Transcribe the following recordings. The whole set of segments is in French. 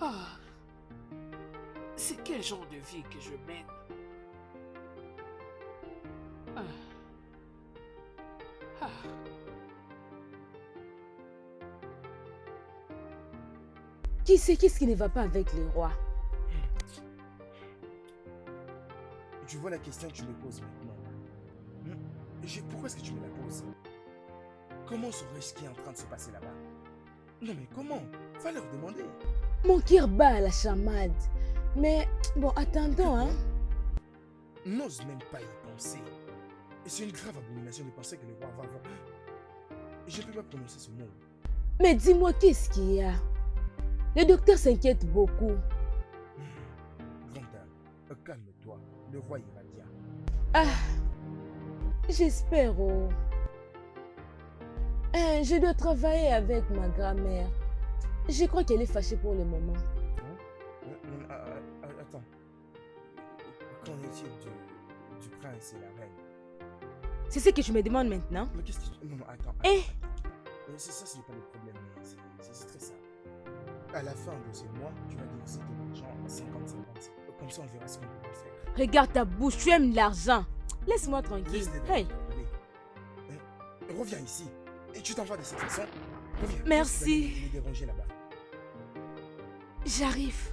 Ah, c'est quel genre de vie que je mène? Ah, ah. Qui sait qu'est-ce qui ne va pas avec les rois? Tu vois la question que tu me poses maintenant. Pourquoi est-ce que tu me la poses? Comment saurais-je ce qui est en train de se passer là-bas? Non mais comment? Va leur demander. Mon cœur bat à la chamade. Mais bon, attendons, hein. N'ose même pas y penser. Et c'est une grave abomination de penser que le roi va voir. Je ne peux pas prononcer ce mot. Mais dis-moi, qu'est-ce qu'il y a? Le docteur s'inquiète beaucoup. Grande dame, calme-toi. Le roi ira bien. Ah, j'espère, oh. Je dois travailler avec ma grand-mère. Je crois qu'elle est fâchée pour le moment. Attends. Qu'en est-il du prince et la reine? C'est ce que tu me demandes maintenant? Mais qu'est-ce que tu... Non, attends. Eh? Ça, ce n'est pas le problème. C'est très simple. À la fin de ce mois, tu vas diviser ton argent en 50-50. Comme ça, on verra ce qu'on peut faire. Regarde ta bouche, tu aimes l'argent. Laisse-moi tranquille. Laisse-les Hey. Allez. Reviens ici. Et tu t'en vas de cette façon. Reviens. Merci. Tu vas les déranger là-bas. J'arrive.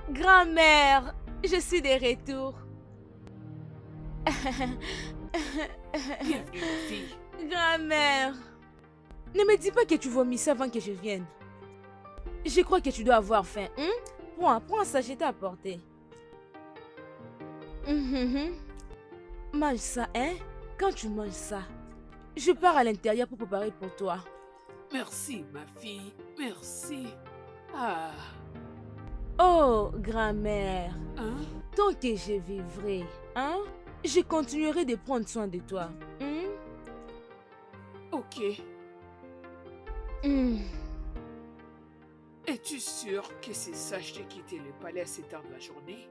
Grand-mère, je suis de retour. Bienvenue, ma fille. Grand-mère, ne me dis pas que tu vomis avant que je vienne. Je crois que tu dois avoir faim. Prends ça, je t'ai apporté. Mange ça, hein? Quand tu manges ça, je pars à l'intérieur pour préparer pour toi. Merci, ma fille. Merci. Ah. Oh, grand-mère, Hein? tant que je vivrai, hein, je continuerai de prendre soin de toi. Ok. Es-tu sûr que c'est sage de quitter le palais à cette heure de la journée?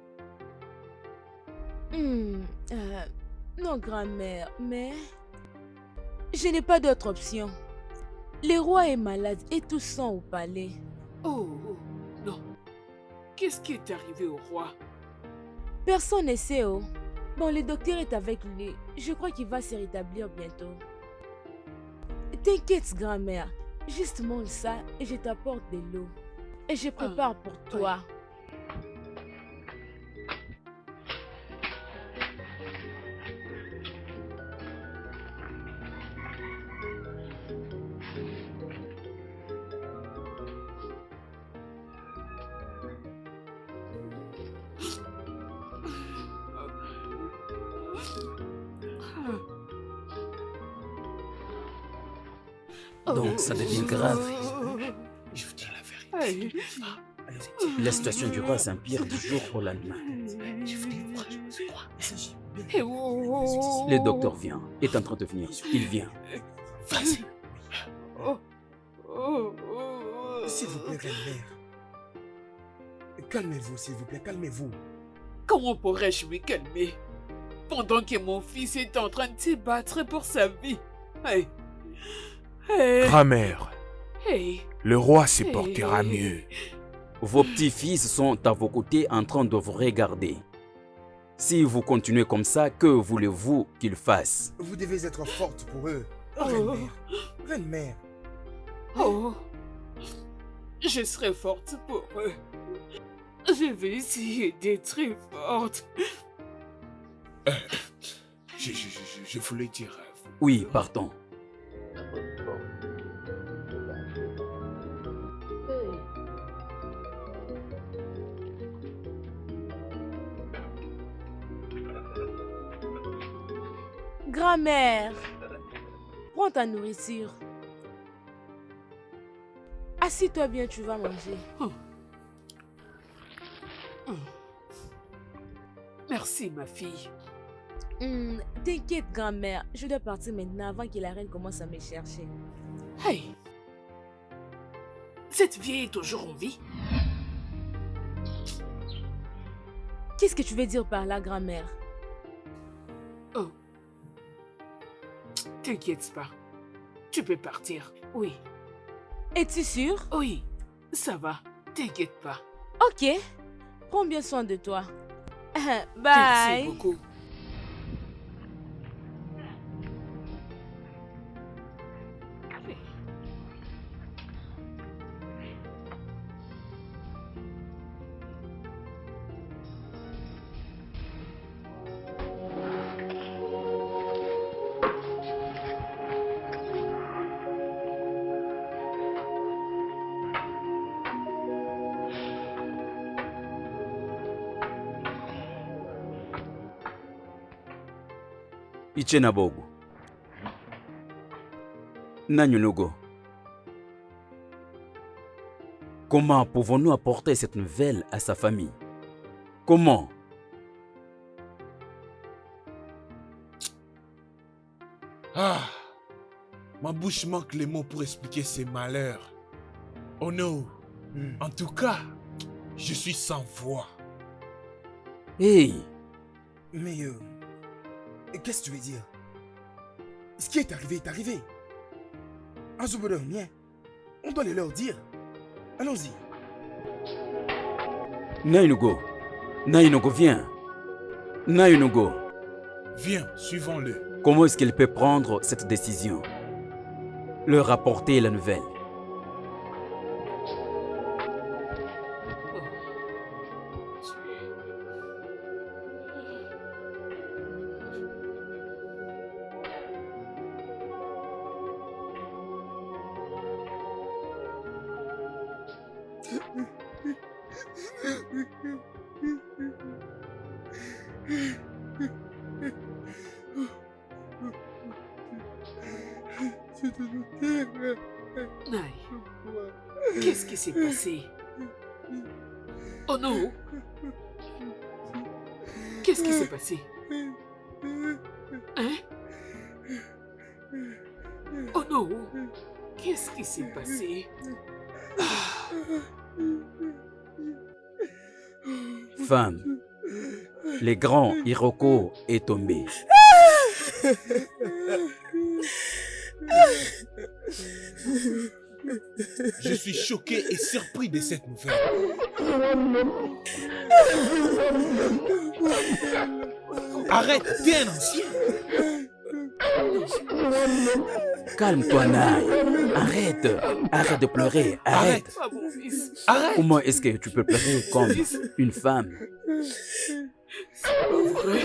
Non, grand-mère, mais je n'ai pas d'autre option. Le roi est malade et tous sont au palais. Oh, non. Qu'est-ce qui est arrivé au roi? Personne ne sait, oh. Bon, le docteur est avec lui. Je crois qu'il va se rétablir bientôt. T'inquiète, grand-mère. Juste mange ça et je t'apporte de l'eau. Et je prépare pour toi. Donc ça devient grave. Je vous dis la vérité. La situation du roi s'empire du jour au lendemain. Je vous dis, je crois. Le docteur vient, est en train de venir. Il vient. Vas-y. S'il vous plaît, reine-mère. Calmez-vous, s'il vous plaît, calmez-vous. Comment pourrais-je me calmer pendant que mon fils est en train de se battre pour sa vie? Hey. Hey. Grand-mère, Hey. le roi se portera mieux. Vos petits-fils sont à vos côtés en train de vous regarder. Si vous continuez comme ça, que voulez-vous qu'ils fassent? Vous devez être forte pour eux. Reine-mère. Reine-mère. Oh. Je serai forte pour eux. Je vais essayer d'être très forte. Je voulais dire... Oui, partons. Grand-mère, prends ta nourriture. Assis-toi bien, tu vas manger. Merci, ma fille. T'inquiète, grand-mère. Je dois partir maintenant avant que la reine commence à me chercher. Hey! Cette vieille est toujours en vie? Qu'est-ce que tu veux dire par là, grand-mère? Oh. T'inquiète pas. Tu peux partir. Oui. Es-tu sûr? Oui. Ça va. T'inquiète pas. Ok. Prends bien soin de toi. Bye. Merci beaucoup. Ichenabogo. Nanyunugo. Comment pouvons-nous apporter cette nouvelle à sa famille? Comment? Ah, ma bouche manque les mots pour expliquer ces malheurs. Oh non, en tout cas, je suis sans voix. Hey! Mais qu'est-ce que tu veux dire? Ce qui est arrivé. Azubodo, viens. On doit le leur dire. Allons-y. Nainugo. Nainugo, viens. Nainugo. Viens, suivons-le. Comment est-ce qu'il peut prendre cette décision? Leur apporter la nouvelle. Naï, qu'est-ce qui s'est passé? Oh non! Qu'est-ce qui s'est passé? Hein? Oh non! Qu'est-ce qui s'est passé? Femme, le grand Hiroko est tombé. Je suis choqué et surpris de cette nouvelle. Arrête, t'es un ancien. Calme-toi, Naï. Arrête de pleurer. Arrête. Ah, mon fils! Arrête. Comment est-ce que tu peux pleurer comme une femme? C'est pas vrai!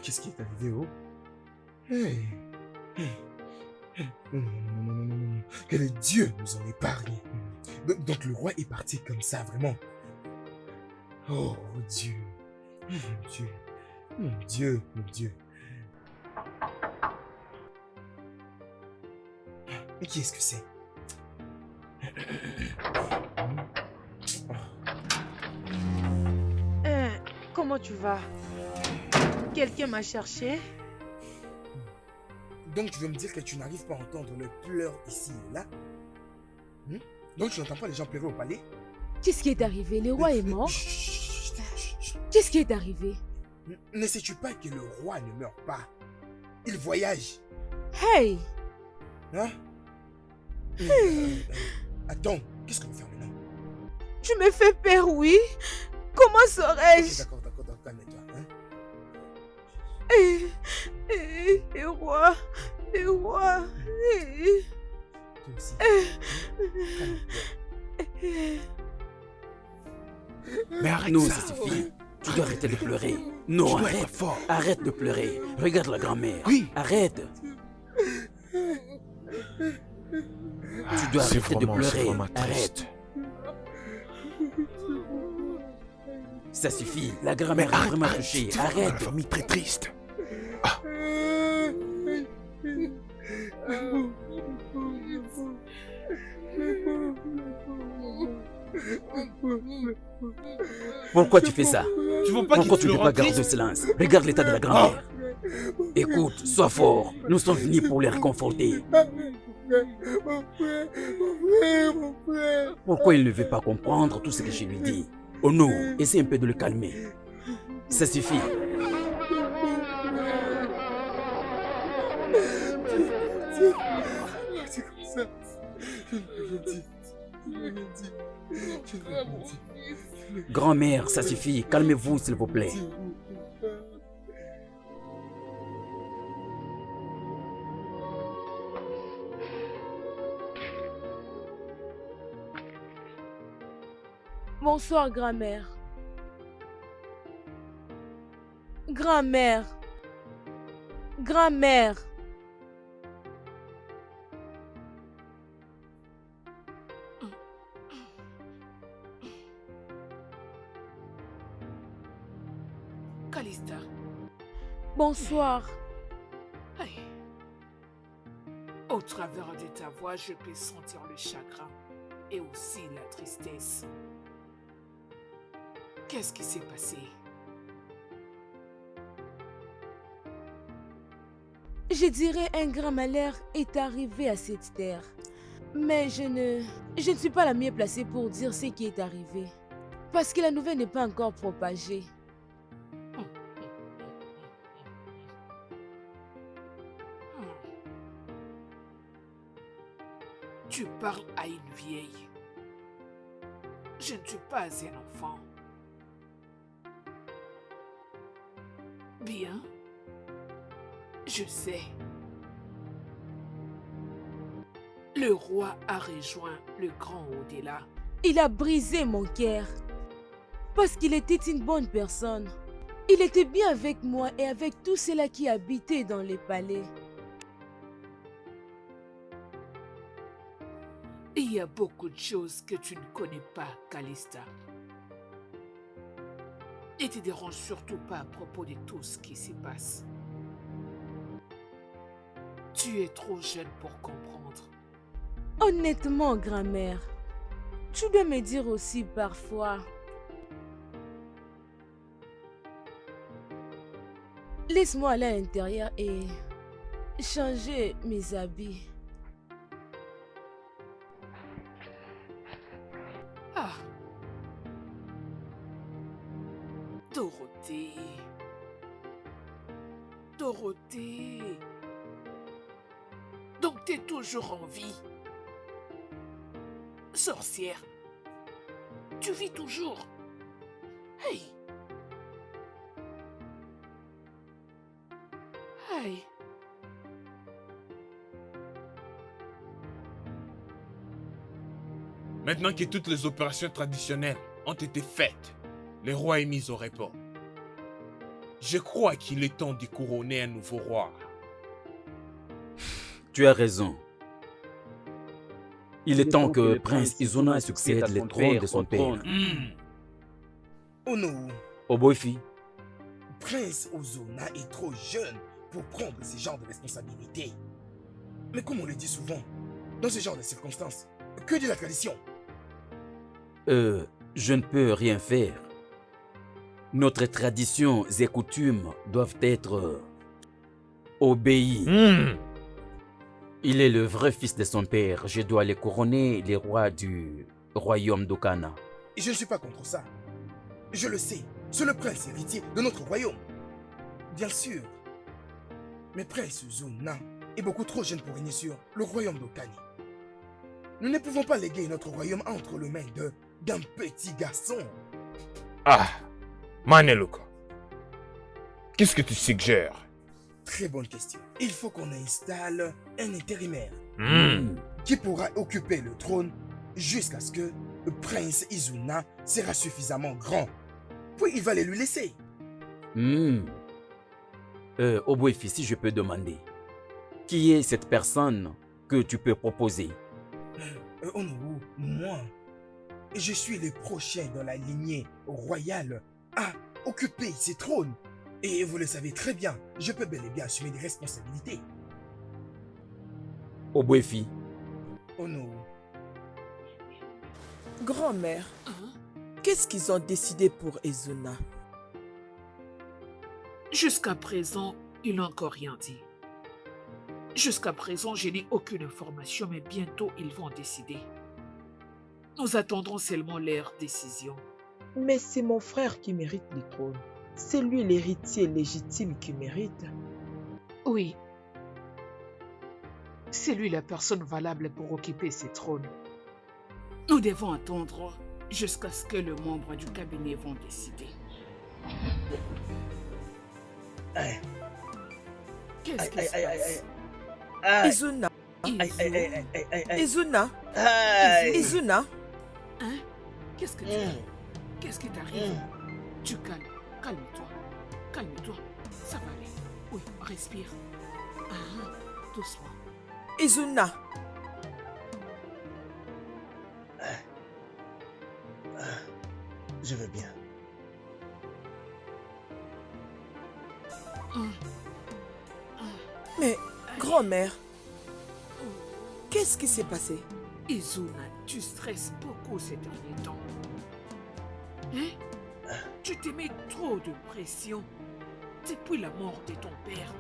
Qu'est-ce qui est arrivé, oh? Hey. Non. Que le Dieu nous en épargne. Donc le roi est parti comme ça, vraiment. Oh Dieu. Mon Dieu. Mais qui est-ce que c'est? Comment tu vas? Quelqu'un m'a cherché? Donc tu veux me dire que tu n'arrives pas à entendre le pleur ici et là? Donc tu n'entends pas les gens pleurer au palais? Qu'est-ce qui est arrivé? Le roi est mort? Chut. Qu'est-ce qui est arrivé? Ne sais-tu pas que le roi ne meurt pas? Il voyage. Hey! Hein? Attends, qu'est-ce qu'on va faire maintenant? Tu me fais peur, oui? Comment Ok, saurais-je? d'accord, calme-toi. Hein? Le roi. Toi aussi. Mais arrête Non, ça. ça suffit. Tu dois arrêter de pleurer. Non, Tu dois être arrête. fort. Arrête de pleurer. Regarde la grand-mère. Oui. Arrête. Tu dois C'est arrêter de vraiment pleurer. triste. Arrête. Ça suffit. La Mais grand-mère est arrête, vraiment arrête, touchée. c'est vraiment Arrête. une famille très triste. Pourquoi tu fais ça? Tu veux pas Pourquoi qu'il tu ne te peux le pas rende garder le triste? silence? Regarde l'état de la grand-mère. Écoute, sois fort. Nous sommes venus pour les réconforter. Pourquoi il ne veut pas comprendre tout ce que je lui dis? Oh non, essaie un peu de le calmer. Ça suffit. C'est comme ça. Je ne peux rien dire. Je ne peux rien dire. Je ne peux rien dire. Grand-mère, ça suffit. Calmez-vous, s'il vous plaît. Bonsoir, grand-mère. Grand-mère. Grand-mère. Calista, Bonsoir. hey. Au travers de ta voix, je peux sentir le chagrin et aussi la tristesse. Qu'est-ce qui s'est passé? Je dirais un grand malheur est arrivé à cette terre. Mais je ne suis pas la mieux placée pour dire ce qui est arrivé. Parce que la nouvelle n'est pas encore propagée. Tu parles à une vieille. Je ne suis pas un enfant. Bien, je sais. Le roi a rejoint le grand au-delà. Il a brisé mon cœur. Parce qu'il était une bonne personne. Il était bien avec moi et avec tous ceux-là qui habitaient dans les palais. Il y a beaucoup de choses que tu ne connais pas, Calista. Et te dérange surtout pas à propos de tout ce qui s'y passe. Tu es trop jeune pour comprendre. Honnêtement, grand-mère, tu dois me dire aussi parfois. Laisse-moi aller à l'intérieur et changer mes habits. Ah. Dorothée. Dorothée. Donc t'es toujours en vie. Sorcière. Tu vis toujours. Hey. Hey. Maintenant que toutes les opérations traditionnelles ont été faites, le roi est mis au repos. Je crois qu'il est temps de couronner un nouveau roi. Tu as raison. Il est temps que Prince Izuna succède le trône de son père. Oh non, Oboifi, Prince Ozona est trop jeune pour prendre ce genre de responsabilité. Mais comme on le dit souvent, dans ce genre de circonstances, que dit la tradition? je ne peux rien faire. Notre traditions et coutumes doivent être obéies. Il est le vrai fils de son père. Je dois le couronner le roi du royaume d'Okana. Et je ne suis pas contre ça. Je le sais, c'est le prince héritier de notre royaume. Bien sûr. Mais Prince Uzuna est beaucoup trop jeune pour régner sur le royaume d'Okani. Nous ne pouvons pas léguer notre royaume entre les mains d'un petit garçon. Ah, Maneluka, qu'est-ce que tu suggères? Très bonne question. Il faut qu'on installe un intérimaire Hmm. qui pourra occuper le trône jusqu'à ce que le prince Izuna sera suffisamment grand. Puis il va les lui laisser. Oboifi, si je peux demander, qui est cette personne que tu peux proposer? Onowu, moi, je suis le prochain dans la lignée royale à occuper ces trônes. Et vous le savez très bien, je peux bel et bien assumer des responsabilités. Obwefi, Onowu. Grand-mère, Hein? qu'est-ce qu'ils ont décidé pour Izuna? Jusqu'à présent, ils n'ont encore rien dit. Jusqu'à présent, je n'ai aucune information, mais bientôt ils vont décider. Nous attendrons seulement leur décision. Mais c'est mon frère qui mérite le trône. C'est lui l'héritier légitime qui mérite. Oui. C'est lui la personne valable pour occuper ces trônes. Nous devons attendre jusqu'à ce que les membres du cabinet vont décider. Aïe, Qu'est-ce qui aïe, se aïe, passe? aïe, aïe, Izuna, aïe, aïe, aïe, aïe, aïe, aïe, aïe. Izuna, Aïe. Izuna. Hein? Qu'est-ce que tu as? Qu'est-ce qui t'arrive? Tu calmes. Calme-toi. Calme-toi. Ça va aller. Oui, respire. Ah, doucement. Izuna. Je veux bien. Mais, grand-mère, qu'est-ce qui s'est passé? Izuna, tu stresses beaucoup ces derniers temps. Hein? Tu te mets trop de pression. Depuis la mort de ton père,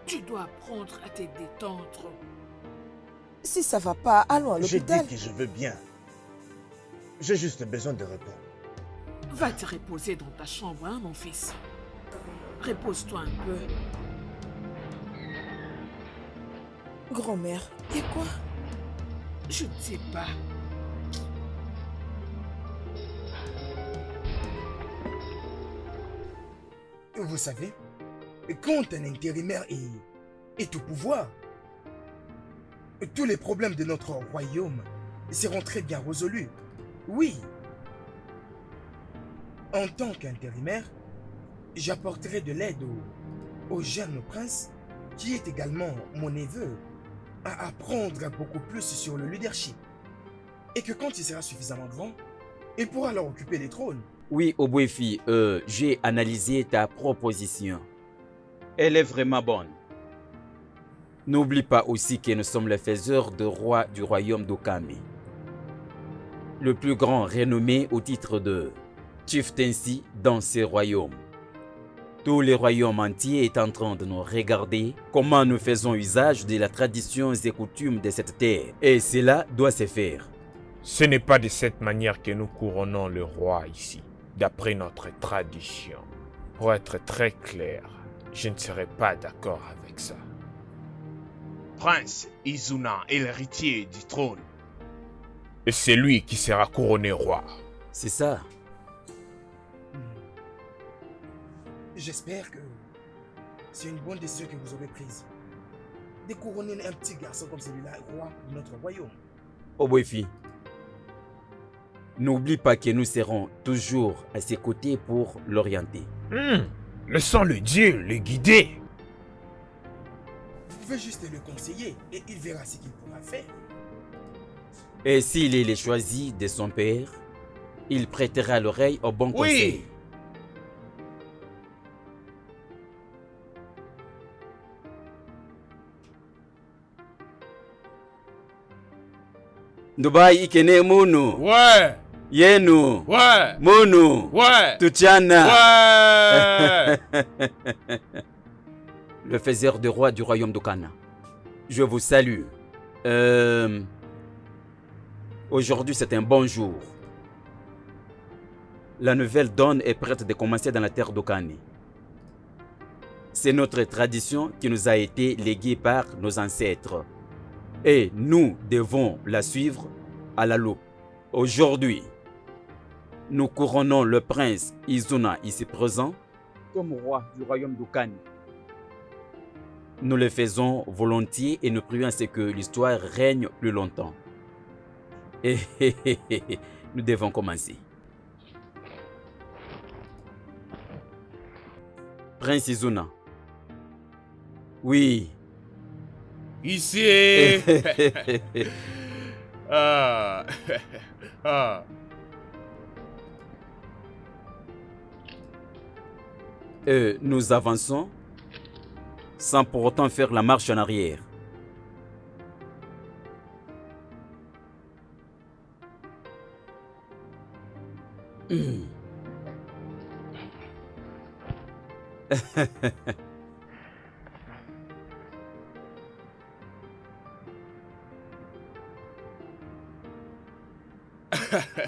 tu dois apprendre à te détendre. Si ça va pas, allons à Je l'hôpital. dis que je veux bien. J'ai juste besoin de repos. Va te reposer dans ta chambre, hein, mon fils. Repose-toi un peu. Grand-mère, et quoi? Je ne sais pas. Vous savez, quand un intérimaire est au pouvoir, tous les problèmes de notre royaume seront très bien résolus. Oui. En tant qu'intérimaire, j'apporterai de l'aide au jeune prince, qui est également mon neveu, à apprendre beaucoup plus sur le leadership. Et que quand il sera suffisamment grand, il pourra alors occuper les trônes. oui, Obwefi, j'ai analysé ta proposition. Elle est vraiment bonne. N'oublie pas aussi que nous sommes les faiseurs de roi du royaume d'Okame. Le plus grand renommé au titre de chieftaincy dans ce royaume. Tout le royaume entier est en train de nous regarder comment nous faisons usage de la tradition et coutumes de cette terre. Et cela doit se faire. Ce n'est pas de cette manière que nous couronnons le roi ici, d'après notre tradition. Pour être très clair, je ne serai pas d'accord avec ça. Prince Izuna est l'héritier du trône. Et c'est lui qui sera couronné roi. C'est ça. J'espère que c'est une bonne décision que vous aurez prise. De couronner un petit garçon comme celui-là, roi de notre royaume. Obwefi, n'oublie pas que nous serons toujours à ses côtés pour l'orienter. Laissons-le dire, le guider. Vous pouvez juste le conseiller et il verra ce qu'il pourra faire. Et s'il est le choisi de son père, il prêtera l'oreille au bon Oui. conseil. Dubai ikene munu, Ouais, yenu, ouais, munu, ouais, tuchana. ouais. Le faiseur de roi du royaume d'Okana. Je vous salue. Aujourd'hui, c'est un bon jour. La nouvelle donne est prête de commencer dans la terre d'Okane. C'est notre tradition qui nous a été léguée par nos ancêtres. Et nous devons la suivre à la loupe. Aujourd'hui, nous couronnons le prince Izuna ici présent comme roi du royaume d'Okane. Nous le faisons volontiers et nous prions à ce que l'histoire règne plus longtemps. Et nous devons commencer. Prince Izuna. Oui. Ici. Ah. Ah. Nous avançons sans pour autant faire la marche en arrière.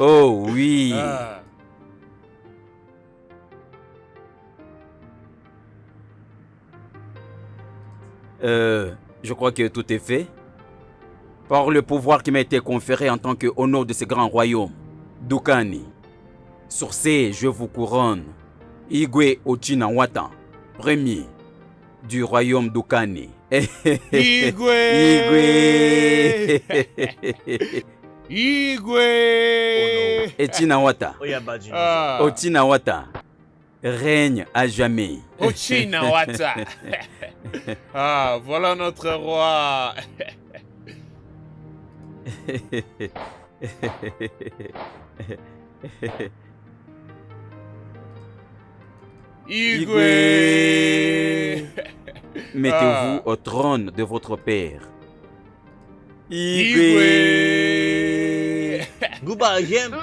Oh oui. Ah. Je crois que tout est fait. Par le pouvoir qui m'a été conféré en tant que honneur de ce grand royaume, Dukani. Sur ce, je vous couronne Igwe Ochinawata, premier du royaume Dukani. Igwe. Igwe. Igwe. Ochinawata. Ah. Ochinawata règne à jamais. Ochinawata. Ah, voilà notre roi. Igwe. Mettez-vous au trône de votre père. Igwe. Guba Jem.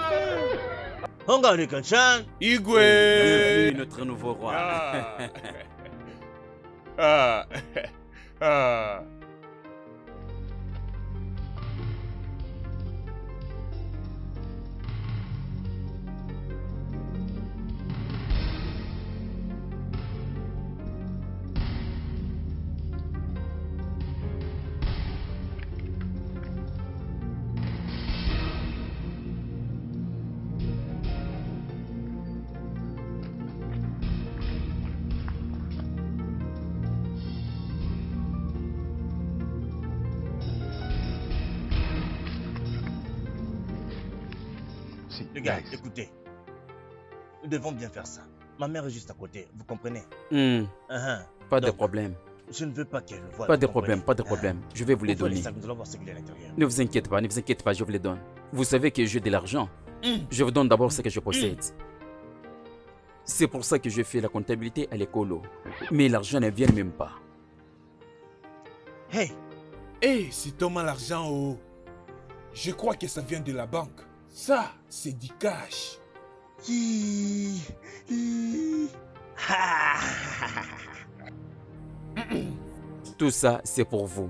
Honga Rikanchan. Igwe. Notre nouveau roi. Ah. Ah. Ah. Les gars, écoutez. Nous devons bien faire ça. Ma mère est juste à côté, vous comprenez? Pas de Donc, problème. Je ne veux pas qu'elle le voie. Pas de vous problème, comprenez? pas de problème. Je vais vous les Ouvrez donner. sacs, nous allons voir ce qu'il y a à l'intérieur. Ne vous inquiétez pas, je vous les donne. Vous savez que j'ai de l'argent. Je vous donne d'abord ce que je possède. C'est pour ça que je fais la comptabilité à l'école. Mais l'argent ne vient même pas. Hey, Hey, c'est Thomas l'argent, oh. Je crois que ça vient de la banque. Ça, c'est du cash. Tout ça, c'est pour vous.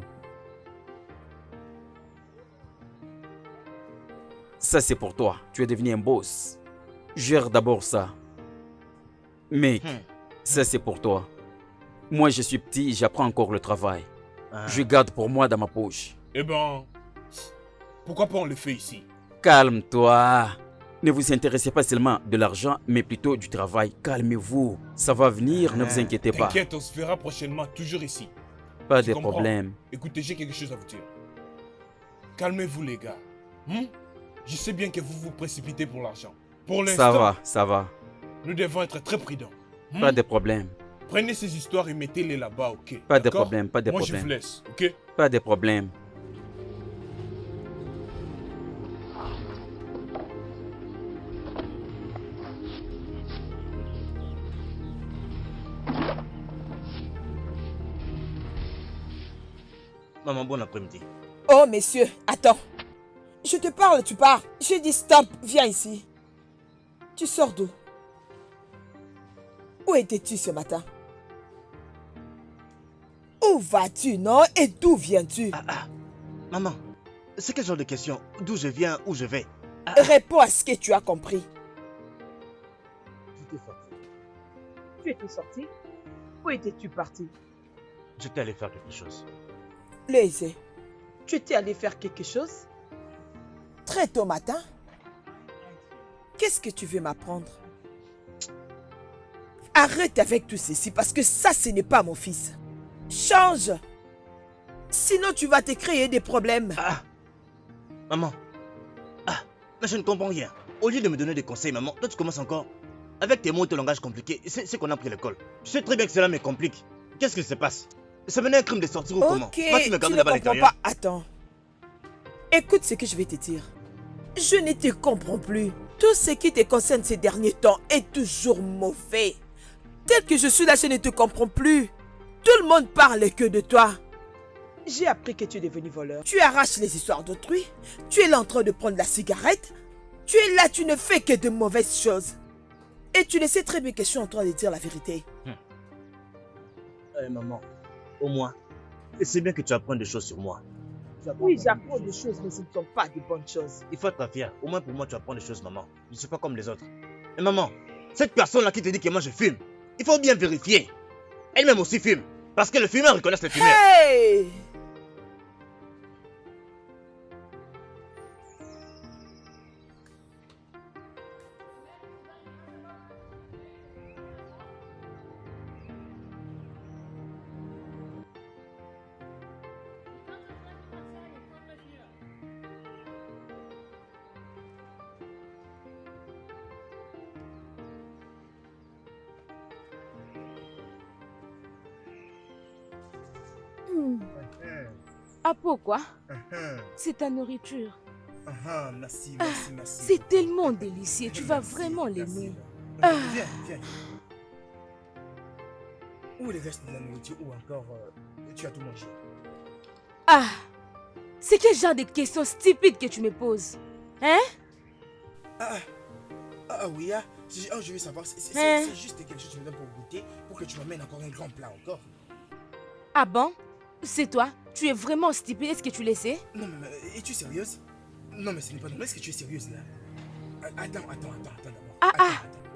Ça, c'est pour toi. Tu es devenu un boss. Gère d'abord ça. Mec, ça, c'est pour toi. Moi, je suis petit, j'apprends encore le travail. Je garde pour moi dans ma poche. Eh ben, pourquoi pas on le fait ici? Calme-toi. Ne vous intéressez pas seulement de l'argent, mais plutôt du travail. Calmez-vous. Ça va venir, ne vous inquiétez pas. T'inquiète, on se verra prochainement, toujours ici. Pas Tu de comprends? problème. Écoutez, j'ai quelque chose à vous dire. Calmez-vous, les gars. Je sais bien que vous vous précipitez pour l'argent. Pour l'instant, Ça va. nous devons être très prudents. Pas de problème. Prenez ces histoires et mettez-les là-bas, ok? Pas de D'accord? problème, pas de Moi, je problème. vous laisse, ok? Pas de problème. maman, bon après-midi. Oh, messieurs, attends. Je te parle, tu pars. J'ai dit stop, viens ici. Tu sors d'où? Où étais-tu ce matin? Où vas-tu, non? Et d'où viens-tu? Maman, c'est quel genre de question? D'où je viens, où je vais? Réponds à ce que tu as compris. J'étais sorti. Tu étais sorti? Où étais-tu parti? J'étais allé faire quelque chose. Laissez. Tu étais allé faire quelque chose? Très tôt matin? Qu'est-ce que tu veux m'apprendre? Arrête avec tout ceci parce que ça, ce n'est pas mon fils. Change! Sinon, tu vas te créer des problèmes. Maman. Mais je ne comprends rien. Au lieu de me donner des conseils, maman, toi tu commences encore avec tes mots et tes langages compliqués. C'est ce qu'on a appris à l'école. Je sais très bien que cela me complique. Qu'est-ce qui se passe? Ça venait un crime de sortir ou comment? Ok, Moi, tu me tu gardes ne là-bas à comprends l'intérieur. pas. Attends. Écoute ce que je vais te dire. Je ne te comprends plus. Tout ce qui te concerne ces derniers temps est toujours mauvais. Tel que je suis là, je ne te comprends plus. Tout le monde parle que de toi. J'ai appris que tu es devenu voleur. Tu arraches les histoires d'autrui. Tu es là en train de prendre la cigarette. Tu es là, tu ne fais que de mauvaises choses. Et tu le sais très bien que je suis en train de dire la vérité. Maman, au moins, c'est bien que tu apprennes des choses sur moi. Oui, j'apprends des choses, mais ce ne sont pas de bonnes choses. Il faut être fier. Au moins pour moi, tu apprends des choses, maman. Je ne suis pas comme les autres. Et maman, cette personne-là qui te dit que moi je fume, il faut bien vérifier. Elle-même aussi fume. Parce que les fumeurs reconnaissent les fumeurs. Hey! Ah, pourquoi? C'est ta nourriture. Merci. C'est tellement délicieux, tu vas vraiment l'aimer. Viens. Où est le reste de la nourriture ou encore tu as tout mangé? Ah, c'est quel genre de questions stupides que tu me poses? Hein? Oui, je veux savoir, c'est juste quelque chose que tu me donnes pour goûter, pour que tu m'amènes encore un grand plat encore. Ah bon? C'est toi? Tu es vraiment stupide, est-ce que tu le sais? Non, mais es-tu sérieuse? Non, mais ce n'est pas normal, est-ce que tu es sérieuse là? Attends d'abord. Attends.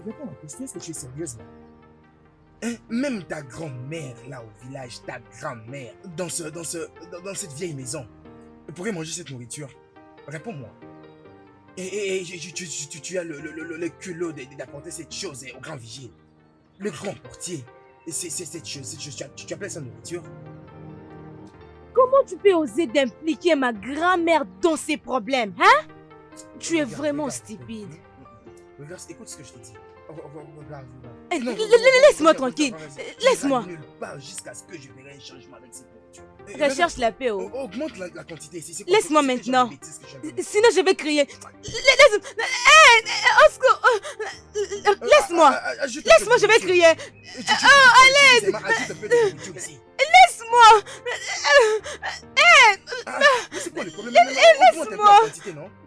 Réponds à ma question, est-ce que tu es sérieuse là? Hein? Même ta grand-mère là au village, ta grand-mère, dans cette vieille maison, pourrait manger cette nourriture? Réponds-moi. Et tu as le culot d'apporter cette chose au grand vigile. Le grand portier. C'est cette chose, tu appelles ça nourriture? Comment tu peux oser d'impliquer ma grand-mère dans ces problèmes, hein? Tu es vraiment stupide. Regarde, écoute ce que je te dis. Regarde. Laisse-moi tranquille. Laisse-moi. Nulle part jusqu'à ce que je verrai un changement avec cette nourriture. Recherche la paix. Augmente la quantité. Laisse-moi maintenant. Sinon je vais crier. Laisse-moi. Laisse-moi, je vais crier. À l'aide. Laisse-moi. C'est quoi le problème? Laisse-moi.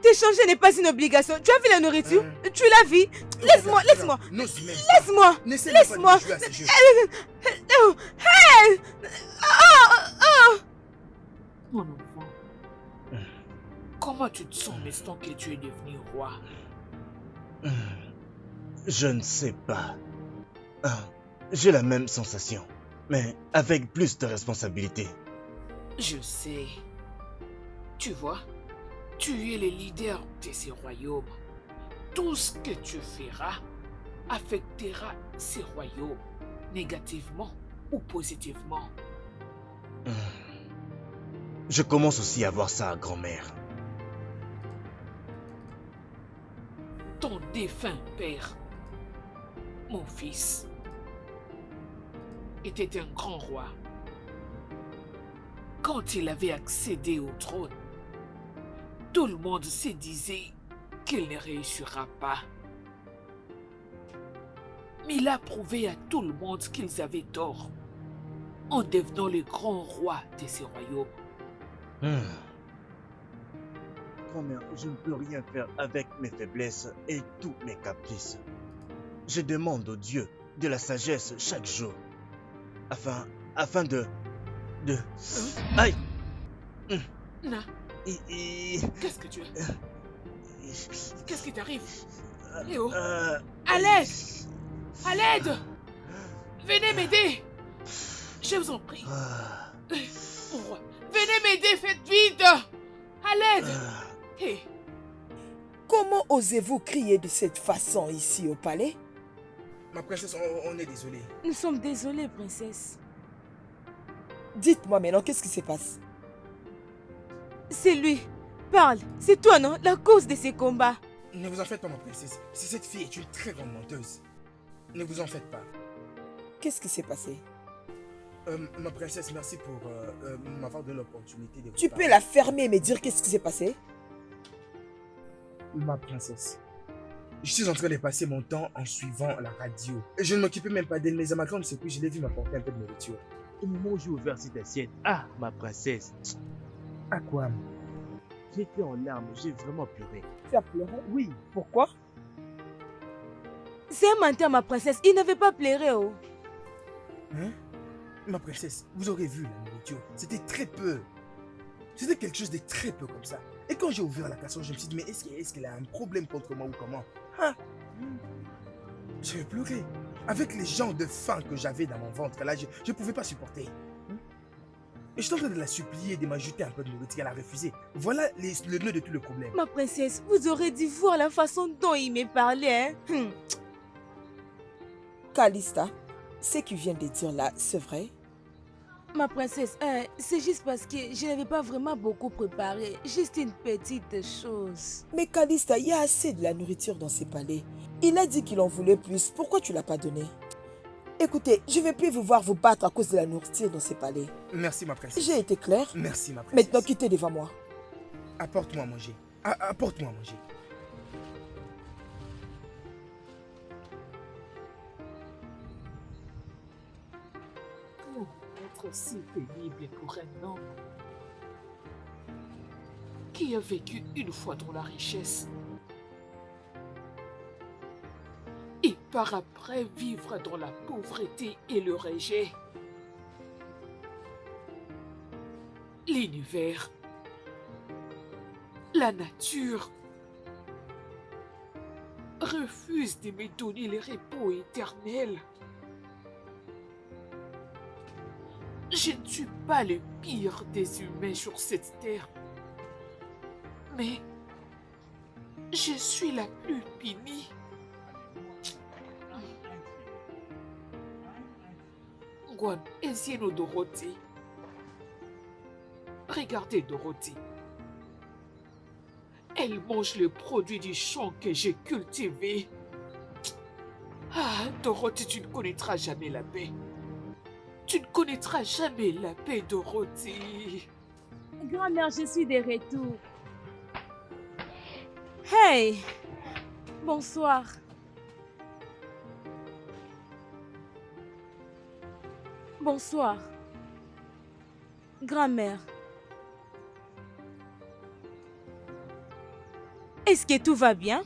T'échanger n'est pas une obligation. Tu as vu la nourriture? Tu l'as vu? Laisse-moi. Laisse-moi. Mon enfant, comment tu te sens maintenant que tu es devenu roi? Je ne sais pas. J'ai la même sensation, mais avec plus de responsabilité. Je sais. Tu vois, tu es le leader de ce royaume. Tout ce que tu feras affectera ces royaumes, négativement ou positivement. Je commence aussi à voir ça, grand-mère. Ton défunt père, mon fils, était un grand roi. Quand il avait accédé au trône, tout le monde se disait qu'il ne réussira pas. Mais il a prouvé à tout le monde qu'ils avaient tort en devenant le grand roi de ce royaume. Grand-mère, je ne peux rien faire avec mes faiblesses et tous mes caprices. Je demande au Dieu de la sagesse chaque jour, afin de... Aïe! Na, qu'est-ce que tu as? Qu'est-ce qui t'arrive? Léo, à l'aide! À l'aide! Venez m'aider! Je vous en prie. Venez m'aider, faites vite! À l'aide! Hey. Comment osez-vous crier de cette façon ici au palais? Ma princesse, on est désolé. Nous sommes désolés, princesse. Dites-moi maintenant, qu'est-ce qui se passe? C'est lui. Parle. C'est toi, non? La cause de ces combats. Ne vous en faites pas, ma princesse. Cette fille est une très grande menteuse. Ne vous en faites pas. Qu'est-ce qui s'est passé? Ma princesse, merci pour m'avoir donné l'opportunité de vous Tu peux parler. la fermer et me dire qu'est-ce qui s'est passé? Ma princesse, je suis en train de passer mon temps en suivant la radio. Et je ne m'occupais même pas d'elle, mais à ma grande surprise, je l'ai vu m'apporter un peu de nourriture. Au moment où j'ai ouvert cette assiette, ah, ma princesse, À quoi? j'étais en larmes, j'ai vraiment pleuré. Tu as pleuré? Oui, Pourquoi? C'est un menteur, ma princesse. Il n'avait pas pleuré, oh. Hein? Ma princesse, vous aurez vu la nourriture. C'était très peu. C'était quelque chose de très peu comme ça. Et quand j'ai ouvert la casserole, je me suis dit, mais est-ce qu'elle a un problème contre moi ou comment? Hein? J'ai pleuré. Avec les genres de faim que j'avais dans mon ventre, là, je ne pouvais pas supporter. Et je suis en train de la supplier de m'ajouter un peu de nourriture. Elle a refusé. Voilà le nœud de tout le problème. Ma princesse, vous aurez dû voir la façon dont il me parlait, hein. Calista, ce qu'il vient de dire là, c'est vrai? Ma princesse, c'est juste parce que je n'avais pas vraiment beaucoup préparé. Juste une petite chose. Mais Calista, il y a assez de la nourriture dans ces palais. Il a dit qu'il en voulait plus. Pourquoi tu l'as pas donné? Écoutez, je ne vais plus vous voir vous battre à cause de la nourriture dans ces palais. Merci, ma princesse. J'ai été clair. Merci, ma princesse. Maintenant, quittez devant moi. Apporte-moi à manger. Apporte-moi à manger. Pour être si pénible pour un homme qui a vécu une fois dans la richesse et par après vivre dans la pauvreté et le rejet. L'univers, la nature refuse de me donner le repos éternel. Je ne suis pas le pire des humains sur cette terre, mais je suis la plus punie. Gwan, Ezieno Dorothy. Regardez Dorothy. Elle mange le produit du champ que j'ai cultivé. Ah, Dorothy, tu ne connaîtras jamais la paix. Tu ne connaîtras jamais la paix, Dorothy. Grand-mère, je suis de retour. Hey! Bonsoir. Bonsoir. Grand-mère. Est-ce que tout va bien?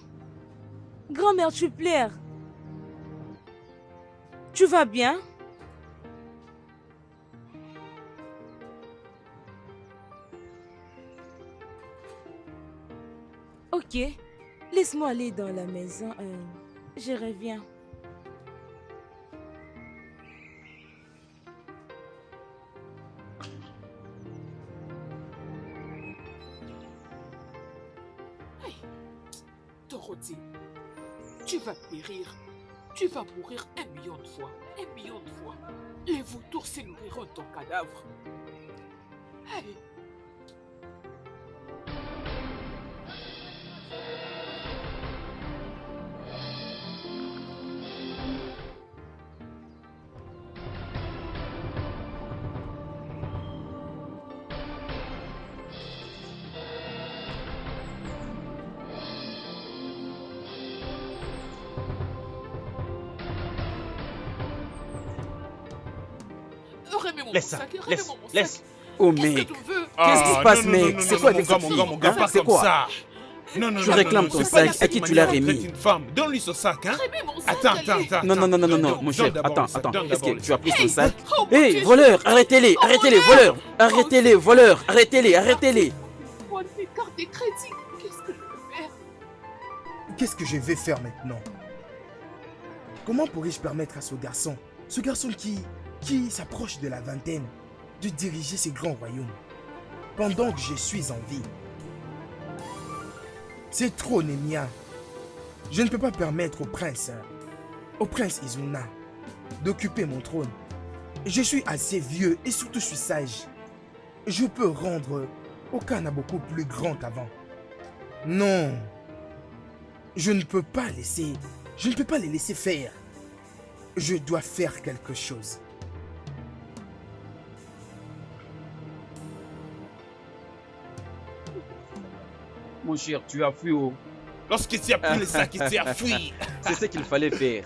Grand-mère, tu pleures. Tu vas bien? Ok, laisse-moi aller dans la maison. Je reviens. Dorothy, tu vas périr. Tu vas mourir 1 million de fois. 1 million de fois. Les vautours se nourriront de ton cadavre. Hey. Remets-moi Laisse mon ça, sac, laisse, remets-moi mon laisse. sac. Oh Qu'est-ce mec, que tu veux? qu'est-ce qui se passe non, mec? non, C'est non, quoi non, avec mon cette gars, fille? mon gars, Hein? pas C'est comme quoi? ça. Non, non, Tu non, réclames non, ton c'est sac, pas à qui tu l'as manière dont on remis? traite une femme. Donne-lui son sac, hein. Remets mon sac, Attends, allez. attends, Non, non, non, non, non, non, Donne mon chef, d'abord attends, le sac, attends. donne Est-ce d'abord que le tu as sac. pris ton Hey, sac? oh mon Hé, Dieu, voleur, arrêtez-les, arrêtez-les, voleurs! Arrêtez-les, voleurs, arrêtez-les, arrêtez-les! Moi, mes cartes de crédit, qu'est-ce que je peux faire? Qu'est-ce que je vais faire maintenant? Comment pourrais-je permettre à ce garçon qui s'approche de la vingtaine, de diriger ces grands royaumes, pendant que je suis en vie? C'est trop, Nemia. Je ne peux pas permettre au prince Izuna, d'occuper mon trône. Je suis assez vieux et surtout je suis sage. Je peux rendre Okana beaucoup plus grand qu'avant. Non. Je ne peux pas les laisser faire. Je dois faire quelque chose. Mon cher, tu as fui oh. Lorsque tu as pris le sac et tu as fui. C'est ce qu'il fallait faire.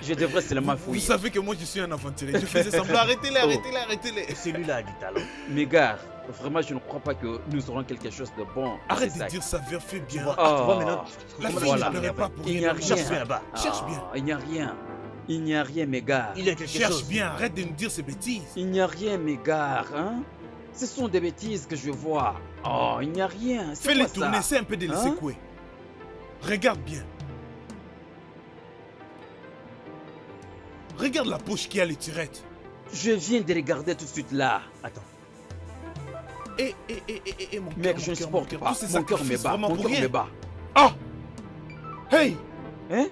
Je devrais seulement Vous fuir. savez que moi je suis un aventurier. Je faisais semblant. Arrêtez-les, arrêtez-les, arrêtez-les. Celui-là a du talent. Mais gars, vraiment, je ne crois pas que nous aurons quelque chose de bon. dans Arrête ces de sacs. dire ça, Vert, fais bien. Tu Oh. vois maintenant. La comment fille tu ne vas pleurait faire pas après? pour Il n'y rien. a dans le rien. Cherche bien là-bas. Cherche bien. Il n'y a rien. Il n'y a rien, mes gars. Il y a quelque Cherche chose. bien, arrête de nous dire ces bêtises. Il n'y a rien, mes gars. Hein? Ce sont des bêtises que je vois. Oh, il n'y a rien. C'est Fais-les quoi ça? tourner, c'est un peu de les Hein? secouer. Regarde bien. Regarde la poche qui a les tirettes. Je viens de regarder tout de suite là. Attends. Mon cœur, Mec, mon je ne cœur, supporte mon cœur. pas. Tous ces Mon cœur me sacrifices bat. vraiment Mon pour cœur rien. me bat. Ah! Hey! Hein?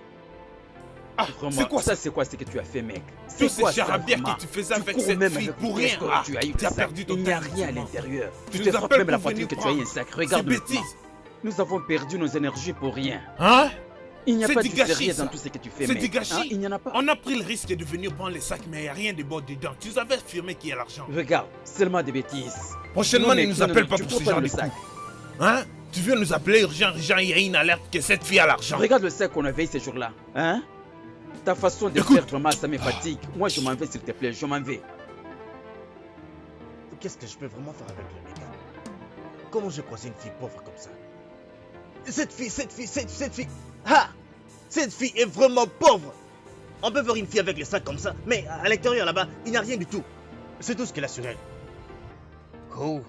Ah, Vraiment, c'est quoi ça? c'est quoi ce que tu as fait, mec? Tous C'est ces quoi ça, charabia vraiment? que tu faisais Tu avec cours cette même fille avec pour une rien. pièce que Ah, tu as eu tu as le sac. perdu ton Il n'y a temps, rien à seulement. l'intérieur. Je Tu nous te frappes appelle même la pour poitrine venir que tu as eu un prendre sac. ces Regarde maintenant. bêtises. Nous avons perdu nos énergies pour rien. Hein? Il n'y a C'est pas du de gâchis, sérieux ça. dans tout ce que tu fais, C'est mec. du gâchis. Hein? Il n'y en a pas. On a pris le risque de venir prendre les sacs, mais il n'y a rien de bon dedans. Tu nous avais affirmé qu'il y a l'argent. Regarde, seulement des bêtises. Prochainement, Non, ne mec, nous non, appelle non, pas tu pour prends ce pas genre le de sac. coup. Hein? Tu viens nous appeler urgent, il y a une alerte que cette fille a l'argent. Regarde le sac qu'on avait ces jours-là. Hein? Ta façon de Écoute. faire vraiment, ça me fatigue. Moi, je m'en vais, s'il te plaît. Je m'en vais. Qu'est-ce que je peux vraiment faire avec le mec? Comment j'ai croisé une fille pauvre comme ça? Cette fille. Ah! Cette fille est vraiment pauvre! On peut voir une fille avec les sacs comme ça, mais à l'intérieur là-bas, il n'y a rien du tout. C'est tout ce qu'elle a sur elle. Oh!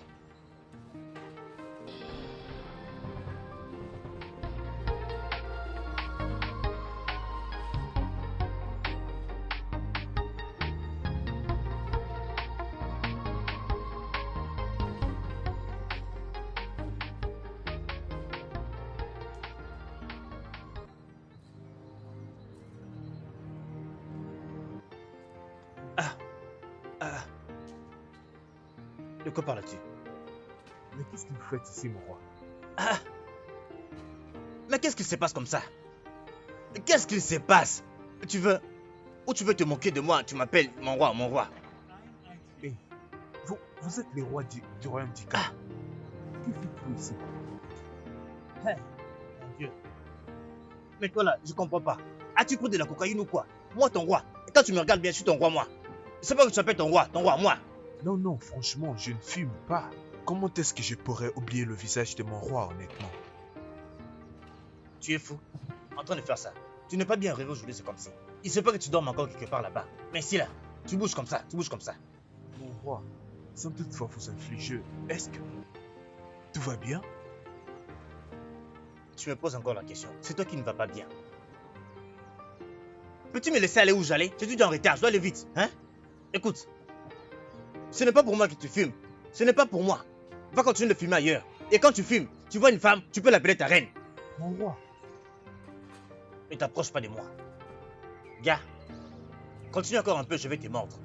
Ah! De quoi parles-tu? Mais qu'est-ce que vous faites ici, mon roi? Ah! Mais qu'est-ce qui se passe comme ça? Qu'est-ce qu'il se passe? Tu veux... Ou tu veux te moquer de moi? Tu m'appelles mon roi, mon roi. Hey, vous êtes les rois du royaume d'Ika. Ah. Que faites-vous ici? Mon Dieu. Mais toi là, je comprends pas. As-tu pris de la cocaïne ou quoi? Moi ton roi. Et quand tu me regardes bien, je suis ton roi, moi. C'est pas que tu t'appelles ton roi, moi. Non, non, franchement, je ne fume pas. Comment est-ce que je pourrais oublier le visage de mon roi, honnêtement? Tu es fou. En train de faire ça. Tu n'es pas bien rêvé aujourd'hui, c'est comme si. Il se peut que tu dormes encore quelque part là-bas. Mais si là, tu bouges comme ça. Mon roi, sans toutefois vous infliger, est-ce que tout va bien? Tu me poses encore la question. C'est toi qui ne vas pas bien. Peux-tu me laisser aller où j'allais? Je suis déjà en retard, je dois aller vite. Hein? Écoute. Ce n'est pas pour moi que tu fumes. Ce n'est pas pour moi. Va continuer de fumer ailleurs. Et quand tu fumes, tu vois une femme, tu peux l'appeler ta reine. Mon roi. Ne t'approche pas de moi. Gars, continue encore un peu, je vais te mordre.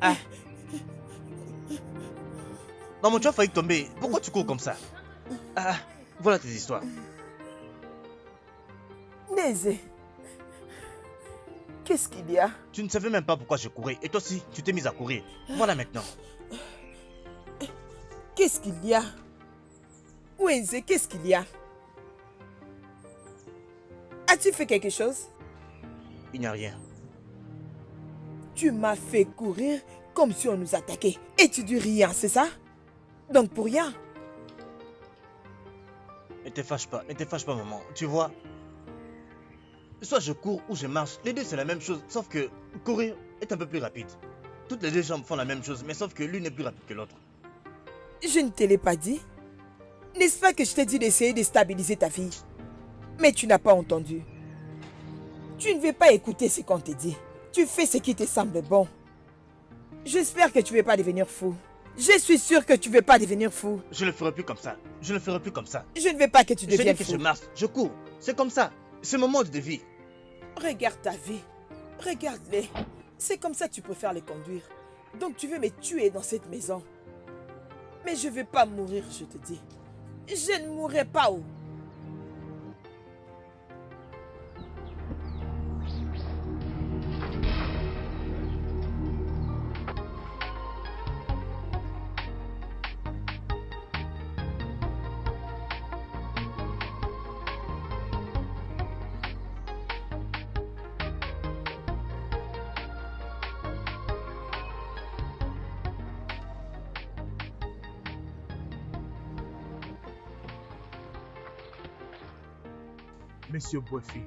Ah. Maman, tu as failli tomber. Pourquoi tu cours comme ça? Ah, voilà tes histoires. Nézé, qu'est-ce qu'il y a? Tu ne savais même pas pourquoi je courais. Et toi aussi, tu t'es mise à courir. Voilà maintenant. Qu'est-ce qu'il y a? Nézé, qu'est-ce qu'il y a? As-tu fait quelque chose? Il n'y a rien. Tu m'as fait courir comme si on nous attaquait. Et tu dis rien, c'est ça? Donc pour rien. Ne te fâche pas, maman. Tu vois, soit je cours ou je marche, les deux c'est la même chose, sauf que courir est un peu plus rapide. Toutes les deux jambes font la même chose, mais sauf que l'une est plus rapide que l'autre. Je ne te l'ai pas dit. N'est-ce pas que je t'ai dit d'essayer de stabiliser ta fille? Mais tu n'as pas entendu. Tu ne veux pas écouter ce qu'on te dit. Tu fais ce qui te semble bon. J'espère que tu ne veux pas devenir fou. Je suis sûre que tu ne veux pas devenir fou. Je ne le ferai plus comme ça. Je ne le ferai plus comme ça. Je ne veux pas que tu Je dis deviennes que fou. je marche, je cours. C'est comme ça. C'est mon mode de vie. Regarde ta vie. Regarde-les. C'est comme ça que tu préfères les conduire. Donc tu veux me tuer dans cette maison. Mais je ne vais pas mourir, je te dis. Je ne mourrai pas. Oh. Monsieur Boifi,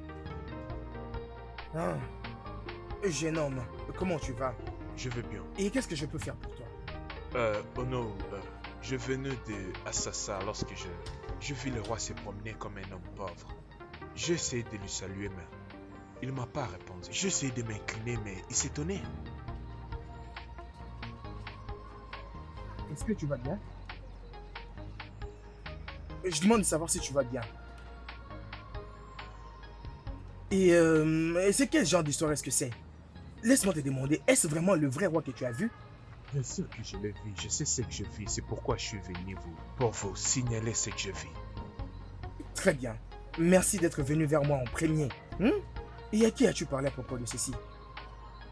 Ah, jeune homme, comment tu vas? je vais bien. Et qu'est-ce que je peux faire pour toi? Oh non, je venais de Assassa lorsque je vis le roi se promener comme un homme pauvre. J'ai essayé de lui saluer, mais il ne m'a pas répondu. J'ai essayé de m'incliner, mais il s'étonnait. Est-ce que tu vas bien? Je demande de savoir si tu vas bien. Et c'est quel genre d'histoire est-ce que c'est? Laisse-moi te demander, est-ce vraiment le vrai roi que tu as vu? Bien sûr que je l'ai vu, je sais ce que je vis, c'est pourquoi je suis venu pour vous signaler ce que je vis. Très bien. Merci d'être venu vers moi en premier. Et à qui as-tu parlé à propos de ceci?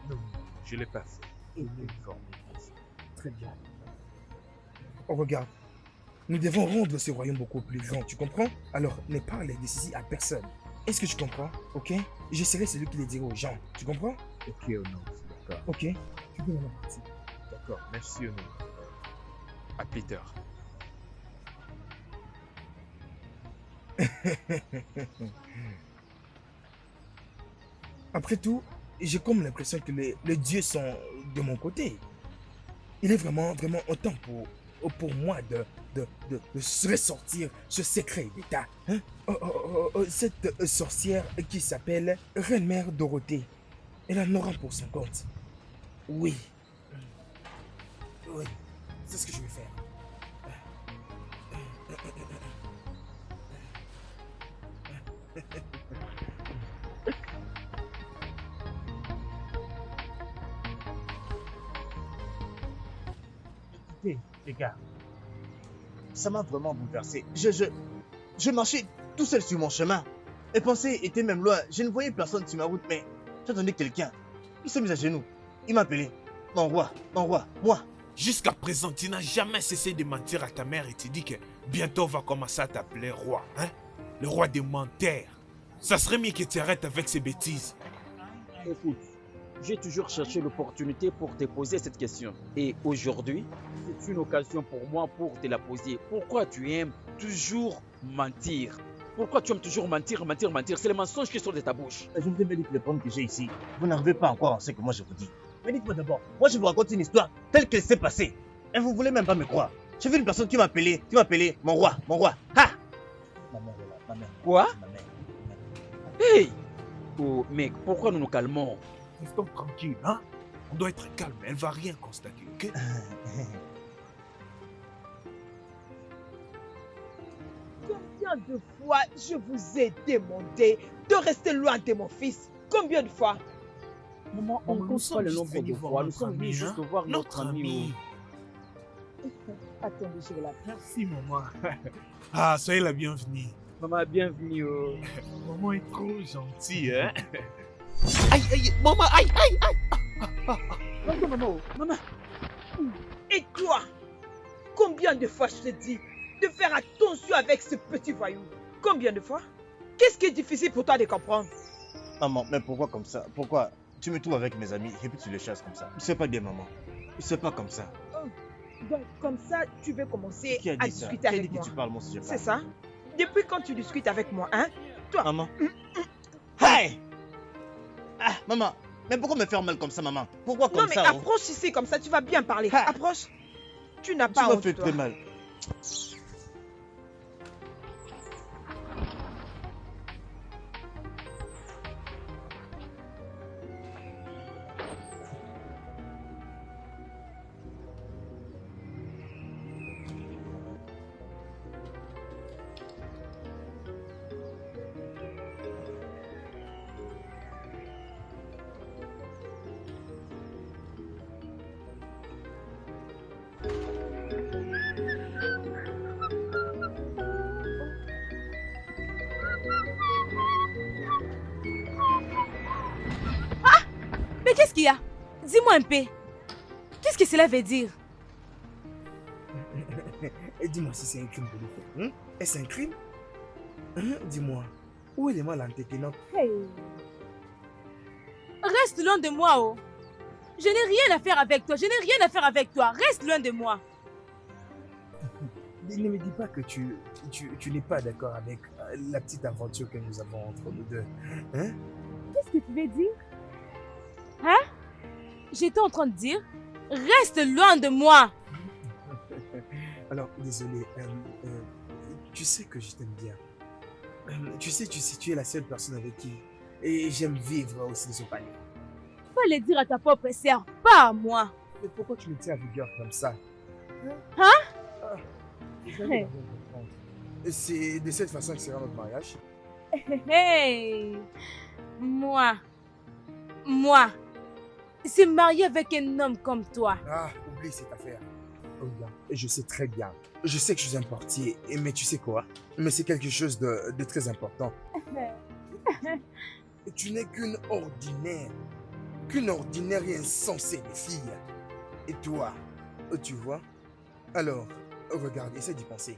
Non, je ne l'ai pas fait. Il est informé. Très bien. Oh, regarde. Nous devons rendre ce royaume beaucoup plus grand, tu comprends? Alors, ne parle de ceci à personne. Est-ce que tu comprends? Ok? Je serai celui qui les dira aux gens. Tu comprends? Ok, oh non, d'accord. Ok. Tu peux maintenant partir. D'accord, merci, oh non. À plus tard. Après tout, j'ai comme l'impression que les dieux sont de mon côté. Il est vraiment autant pour moi de ressortir ce secret d'État. Hein? Cette sorcière qui s'appelle Reine-Mère Dorothée, elle en aura pour son compte. Oui. Oui, c'est ce que je vais faire. Écoutez, les gars, ça m'a vraiment bouleversé. Je marchais tout seul sur mon chemin. Et pensée était même loin. Je ne voyais personne sur ma route, mais j'entendais quelqu'un. Il s'est mis à genoux. Il m'a appelé. Mon roi, moi. Jusqu'à présent, tu n'as jamais cessé de mentir à ta mère et tu dis que bientôt on va commencer à t'appeler roi. Hein? Le roi des menteurs. Ça serait mieux que tu arrêtes avec ces bêtises. Écoute, j'ai toujours cherché l'opportunité pour te poser cette question. Et aujourd'hui, c'est une occasion pour moi pour te la poser. Pourquoi tu aimes toujours mentir? Pourquoi tu aimes toujours mentir? C'est les mensonges qui sortent de ta bouche. Je vous ai dit que les problèmes que j'ai ici, vous n'arrivez pas encore à ce que moi je vous dis. Mais dites-moi d'abord, moi je vous raconte une histoire telle qu'elle s'est passée. Et vous voulez même pas me croire. J'ai vu une personne qui m'a appelé, mon roi. Ha! Ma mère est là, ma mère. Quoi? Ma mère. Hey! Oh mec, pourquoi nous nous calmons? Restons tranquilles, hein? On doit être calme, elle va rien constater, ok? Combien de fois je vous ai demandé de rester loin de mon fils? Combien de fois? Maman, on ne compte pas le nombre de fois. Nous sommes venus juste voir notre ami. Attendez, je vais la faire. Merci, maman. Ah, soyez la bienvenue. Maman, bienvenue. Maman est trop gentille, hein? Aïe, aïe, maman, aïe, aïe, aïe. Maman. Et toi? Combien de fois je te dis de faire attention avec ce petit voyou? Combien de fois? Qu'est-ce qui est difficile pour toi de comprendre? Maman, mais pourquoi comme ça? Pourquoi tu me trouves avec mes amis et puis tu les chasses comme ça? C'est pas bien, maman. C'est pas comme ça. Donc, comme ça, tu veux commencer Qui a à dit ça? discuter Qui a avec dit que moi. tu parles, mon sujet? C'est ça? Depuis quand tu discutes avec moi, hein? Toi, Maman. Hey! Ah, maman. Mais pourquoi me faire mal comme ça, maman? Pourquoi comme non, mais ça? Oh? approche ici, comme ça, tu vas bien parler. Ah. Approche. Tu n'as Tu pas m'as honte, fait toi. très mal. qu'il y a? Dis-moi un peu. Qu'est-ce que cela veut dire? Et dis-moi si c'est un crime de le faire. Est-ce un crime? Dis-moi, où est le mal antécédent? Hey. Reste loin de moi, oh. Je n'ai rien à faire avec toi. Je n'ai rien à faire avec toi. Reste loin de moi. Ne me dis pas que tu n'es pas d'accord avec la petite aventure que nous avons entre nous deux. Hein? Qu'est-ce que tu veux dire? Hein? J'étais en train de dire, reste loin de moi. Alors, désolé. Tu sais que je t'aime bien. Tu sais, tu es la seule personne avec qui et j'aime vivre aussi ce palais. Fallait dire à ta propre sœur, pas à moi. Mais pourquoi tu me tiens à vigueur comme ça? Hein? Hey. C'est de cette façon que sera notre mariage. Hey. Moi, se marier avec un homme comme toi. Ah, oublie cette affaire. Oh, bien. Je sais très bien. Je sais que je suis un portier, mais tu sais quoi? Mais c'est quelque chose de très important. Tu n'es qu'une ordinaire et insensée de fille. Et toi, tu vois? Alors, regarde, essaie d'y penser.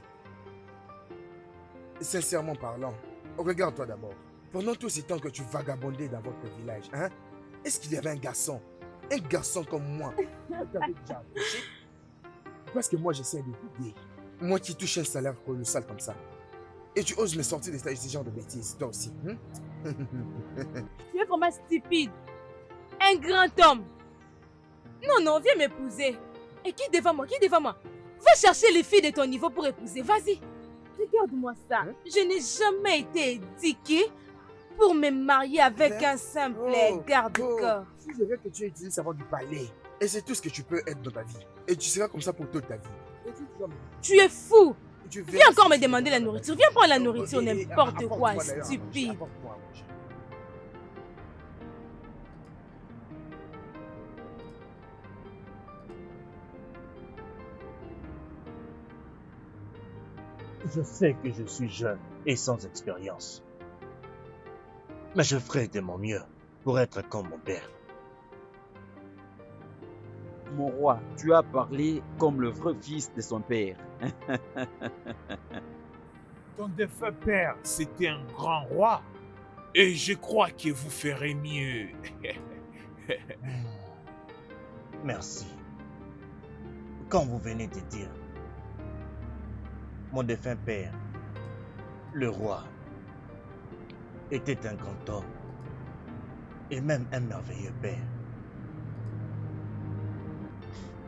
Sincèrement parlant, regarde-toi d'abord. Pendant tous ces temps que tu vagabondais dans votre village, hein? Est-ce qu'il y avait un garçon comme moi qui t'avait déjà approché? Parce que moi, j'essaie de t'aider. Moi qui touche un salaire colossal comme ça. Et tu oses me sortir de ce genre de bêtises, toi aussi. Tu es vraiment stupide. Un grand homme. Non, viens m'épouser. Et qui devant moi? Va chercher les filles de ton niveau pour épouser. Vas-y. Regarde-moi ça. Je n'ai jamais été éduquée pour me marier avec un simple garde-corps. Si je veux que tu utilises savoir du palais, et c'est tout ce que tu peux être dans ta vie. Et tu seras comme ça pour toute ta vie. Tu es fou. Viens encore me demander la nourriture. Viens prendre la nourriture, n'importe quoi, stupide. Je sais que je suis jeune et sans expérience. Mais je ferai de mon mieux pour être comme mon père. Mon roi, tu as parlé comme le vrai fils de son père. Ton défunt père, c'était un grand roi. Et je crois que vous ferez mieux. Merci. Comme vous venez de dire, mon défunt père, le roi, était un grand homme et même un merveilleux père.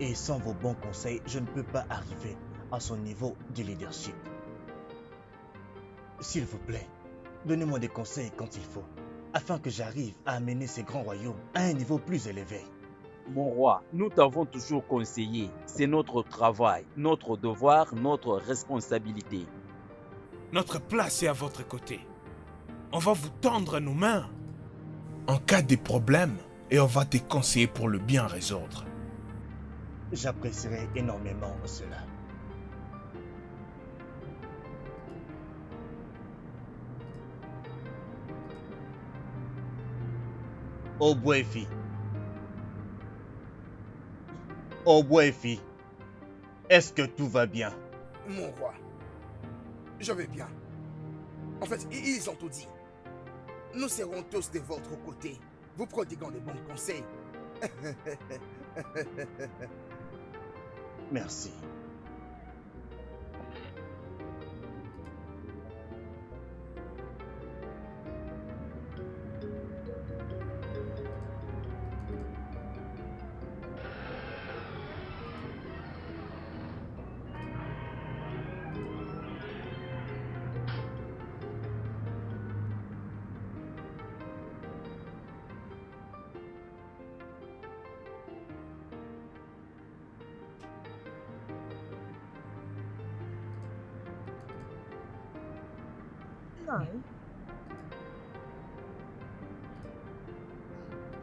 Et sans vos bons conseils, je ne peux pas arriver à son niveau de leadership. S'il vous plaît, donnez-moi des conseils quand il faut, afin que j'arrive à amener ces grands royaumes à un niveau plus élevé. Mon roi, nous t'avons toujours conseillé. C'est notre travail, notre devoir, notre responsabilité. Notre place est à votre côté. On va vous tendre nos mains en cas de problème et on va te conseiller pour le bien résoudre. J'apprécierais énormément cela. Obwefi. Obwefi. Est-ce que tout va bien? Mon roi, je vais bien. En fait, ils ont tout dit. Nous serons tous de votre côté, vous prodiguant des bons conseils. Merci.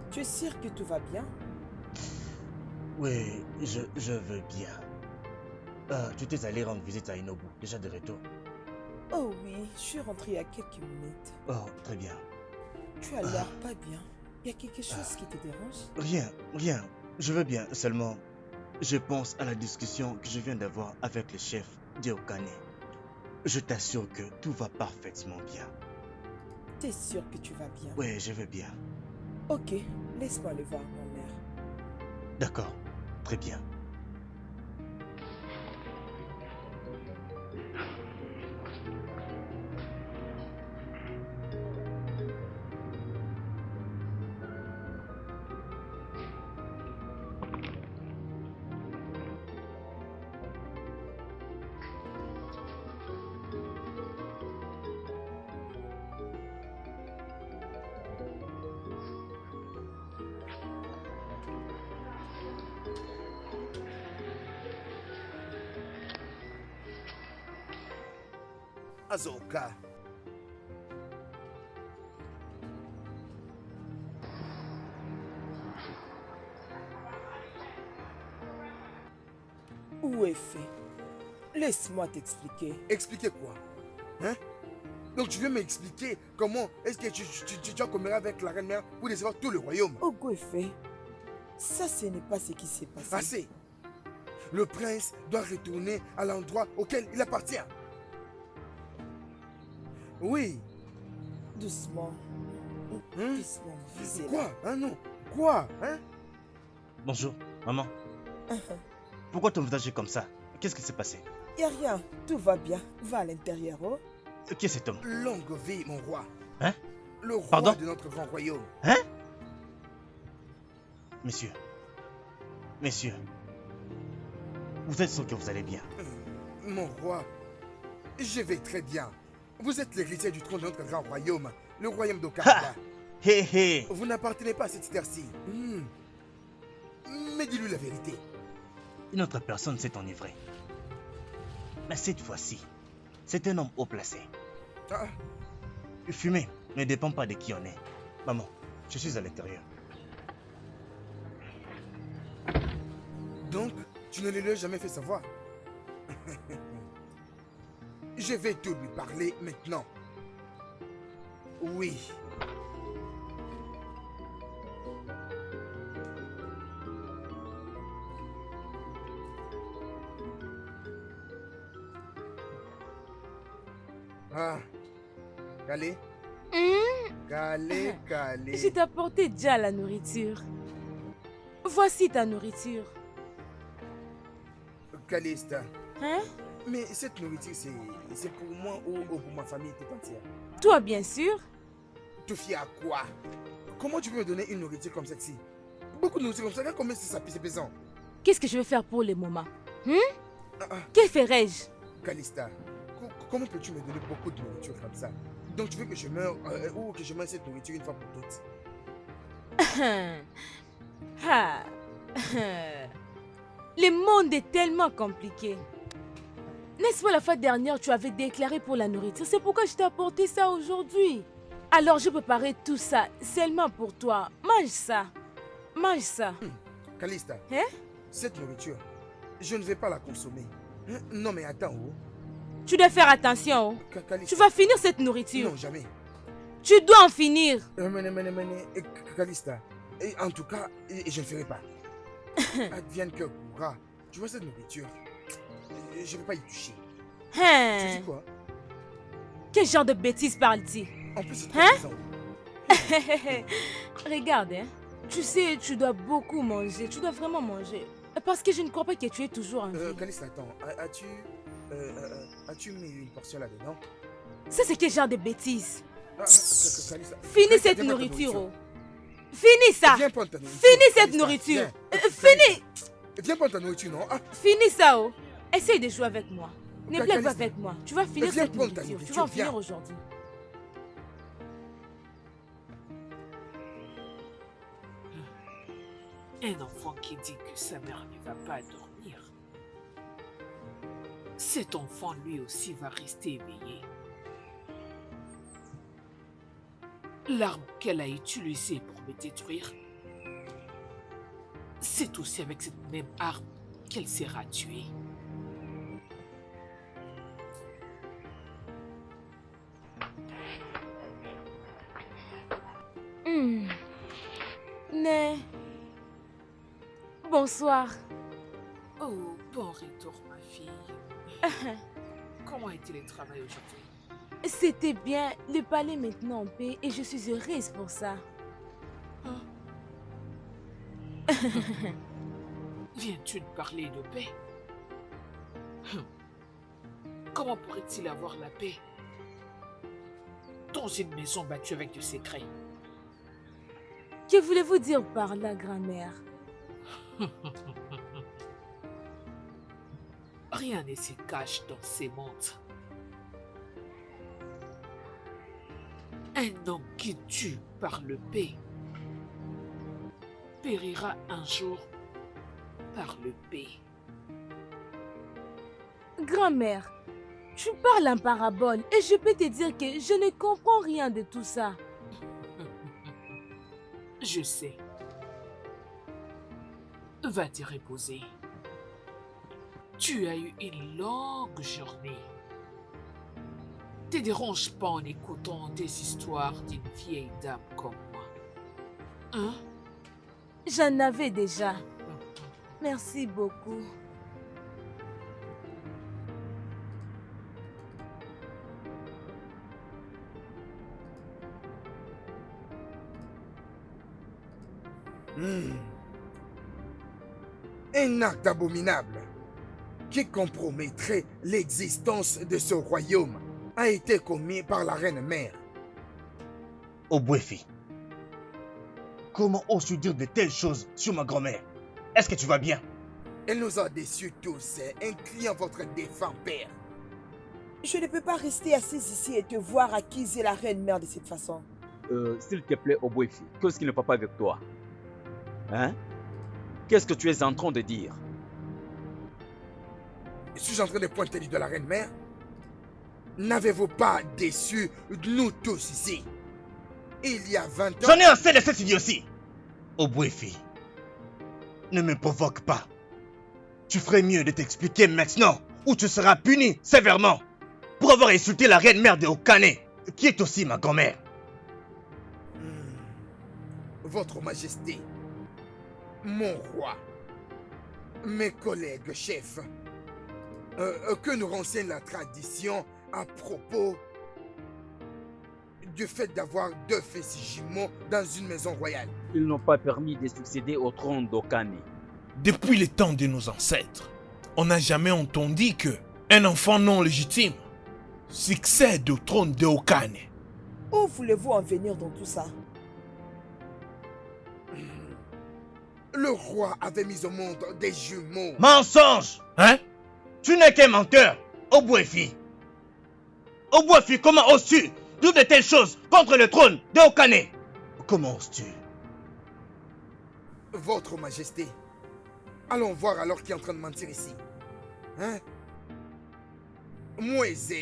Tu es sûr que tout va bien? Oui, je veux bien. Tu t'es allé rendre visite à Inobu, déjà de retour? Oh oui, je suis rentrée il y a quelques minutes. Oh, très bien. Tu as l'air pas bien. Y a quelque chose qui te dérange? Rien, rien. Je vais bien, seulement je pense à la discussion que je viens d'avoir avec le chef d'Eokane. Je t'assure que tout va parfaitement bien. T'es sûr que tu vas bien? Ouais, je vais bien. Ok, laisse-moi le voir, ma mère. D'accord, très bien. Azoka. Où est fait? Laisse-moi t'expliquer. Expliquer quoi? Hein? Donc tu veux m'expliquer comment est-ce que tu as commémoré avec la reine mère pour décevoir tout le royaume? Ogo est fait. Ça, ce n'est pas ce qui s'est passé. Assez. Le prince doit retourner à l'endroit auquel il appartient. Oui. Doucement. Hein? Doucement, mon fils. Quoi? Hein, non. Quoi? Hein? Bonjour, maman. Pourquoi ton visage est comme ça? Qu'est-ce qui s'est passé? Y a rien, tout va bien. Va à l'intérieur, oh. Qui est cet homme? Longue vie, mon roi. Hein? Le roi Pardon? de notre grand royaume. Hein? Messieurs. Messieurs. Vous êtes sûr que vous allez bien? Mon roi, je vais très bien. Vous êtes l'héritier du trône de notre grand royaume, le royaume d'Okada. Hé hé! Vous n'appartenez pas à cette terre-ci. Mais dis-lui la vérité. Une autre personne s'est enivrée. Mais cette fois-ci, c'est un homme haut placé. Ah, Fumer ne dépend pas de qui on est. Maman, je suis à l'intérieur. donc, tu ne lui as jamais fait savoir. Je vais tout lui parler maintenant. Oui. Ah. Calé. Calé, calé. Je t'ai apporté déjà la nourriture. Voici ta nourriture. Calista. Hein? Mais cette nourriture, c'est pour moi ou pour ma famille tout entière. Toi, bien sûr. Te fier à quoi? Comment tu peux me donner une nourriture comme celle-ci? Beaucoup de nourriture comme ça, regarde combien c'est pesant. Qu'est-ce que je vais faire pour les moments? Ah, Que ferais-je? Calista, comment peux-tu me donner beaucoup de nourriture comme ça? Donc tu veux que je meure ou que je mange cette nourriture une fois pour toutes? Ah. Le monde est tellement compliqué. N'est-ce pas la fois dernière tu avais déclaré pour la nourriture? C'est pourquoi je t'ai apporté ça aujourd'hui. Alors je préparais tout ça seulement pour toi. Mange ça. Mange ça. Calista, Hein? cette nourriture, je ne vais pas la consommer. Hein? Non mais attends, oh. Tu dois faire attention. Oh. Calista. Tu vas finir cette nourriture. Non, jamais. Tu dois en finir. Calista, en tout cas, je ne ferai pas. Advienne que pourra. Tu vois cette nourriture, je ne vais pas y toucher. Tu Hein? dis quoi? Quel genre de bêtises parles-tu? En plus, c'est trop Hein? pesant. Regarde, hein. Tu sais, tu dois beaucoup manger. Tu dois vraiment manger. Parce que je ne crois pas que tu es toujours en vie. Calista, attends, as-tu mis une portion là-dedans? Ça, c'est quel genre de bêtises? Calista, Finis Calista, cette viens prendre ta nourriture. Oh. Finis ça. Viens prendre ta nourriture. Finis cette Calista, nourriture. viens. Finis. Viens prendre ta nourriture, non? Ah, Finis ça. Oh. Essaye de jouer avec moi. Ne blague Calista. pas avec moi. Tu vas finir Viens cette prendre ta nourriture. Tu vas en nourriture, finir viens. aujourd'hui. Un enfant qui dit que sa mère ne va pas dormir. Cet enfant lui aussi va rester éveillé. L'arme qu'elle a utilisée pour me détruire, c'est aussi avec cette même arme qu'elle sera tuée. Bonsoir. Oh, bon retour, ma fille. Comment était le travail aujourd'hui? C'était bien. Le palais est maintenant en paix et je suis heureuse pour ça. Hein? Viens-tu de parler de paix? Comment pourrait-il avoir la paix dans une maison battue avec du secret? Que voulez-vous dire par là, grand-mère? Rien ne se cache dans ces mondes. Un homme qui tue par le paix périra un jour par le paix. Grand-mère, tu parles en parabole et je peux te dire que je ne comprends rien de tout ça. Je sais. Va te reposer. Tu as eu une longue journée. Te dérange pas en écoutant des histoires d'une vieille dame comme moi. Hein? J'en avais déjà. Merci beaucoup. Un acte abominable qui compromettrait l'existence de ce royaume a été commis par la reine-mère. Obwefi, comment oses-tu dire de telles choses sur ma grand-mère? Est-ce que tu vas bien? Elle nous a déçus tous, incluant votre défunt père. Je ne peux pas rester assise ici et te voir accuser la reine-mère de cette façon. S'il te plaît, Obwefi, qu'est-ce qui ne va pas avec toi? Hein? Qu'est-ce que tu es en train de dire? Suis-je en train de pointer du doigt la reine-mère? N'avez-vous pas déçu nous tous ici? Il y a 20 ans... J'en ai assez de cette idiotie! Obwefi, ne me provoque pas. Tu ferais mieux de t'expliquer maintenant ou tu seras puni sévèrement pour avoir insulté la reine-mère de Okane, qui est aussi ma grand-mère. Votre Majesté, mon roi, mes collègues chefs, que nous renseigne la tradition à propos du fait d'avoir 2 fils jumeaux dans une maison royale? Ils n'ont pas permis de succéder au trône d'Okane. Depuis le temps de nos ancêtres, on n'a jamais entendu que un enfant non légitime succède au trône de Okane. Où voulez-vous en venir dans tout ça? Le roi avait mis au monde des jumeaux. Mensonge! Hein? Tu n'es qu'un menteur, Obwefi. Obwefi, comment oses-tu dire de telles choses contre le trône de Okane? Comment oses-tu? Votre Majesté, allons voir alors qui est en train de mentir ici. Hein? Moïse,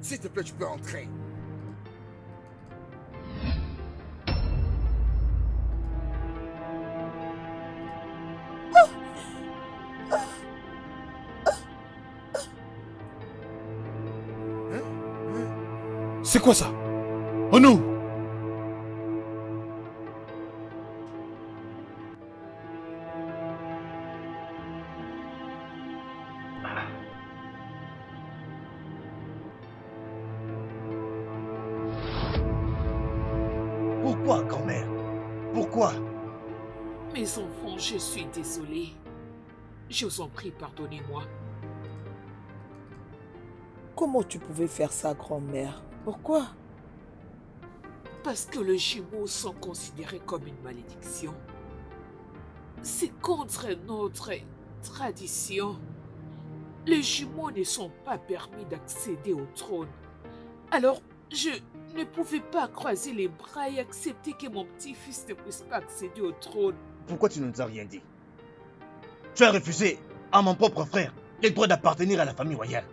s'il te plaît, tu peux entrer. C'est quoi ça? Oh non! Pourquoi, grand-mère? Pourquoi? Mes enfants, je suis désolée. Je vous en prie, pardonnez-moi. Comment tu pouvais faire ça, grand-mère? Pourquoi? Parce que les jumeaux sont considérés comme une malédiction. C'est contre notre tradition. Les jumeaux ne sont pas permis d'accéder au trône. Alors, je ne pouvais pas croiser les bras et accepter que mon petit-fils ne puisse pas accéder au trône. Pourquoi tu ne nous as rien dit? Tu as refusé à mon propre frère le droit d'appartenir à la famille royale.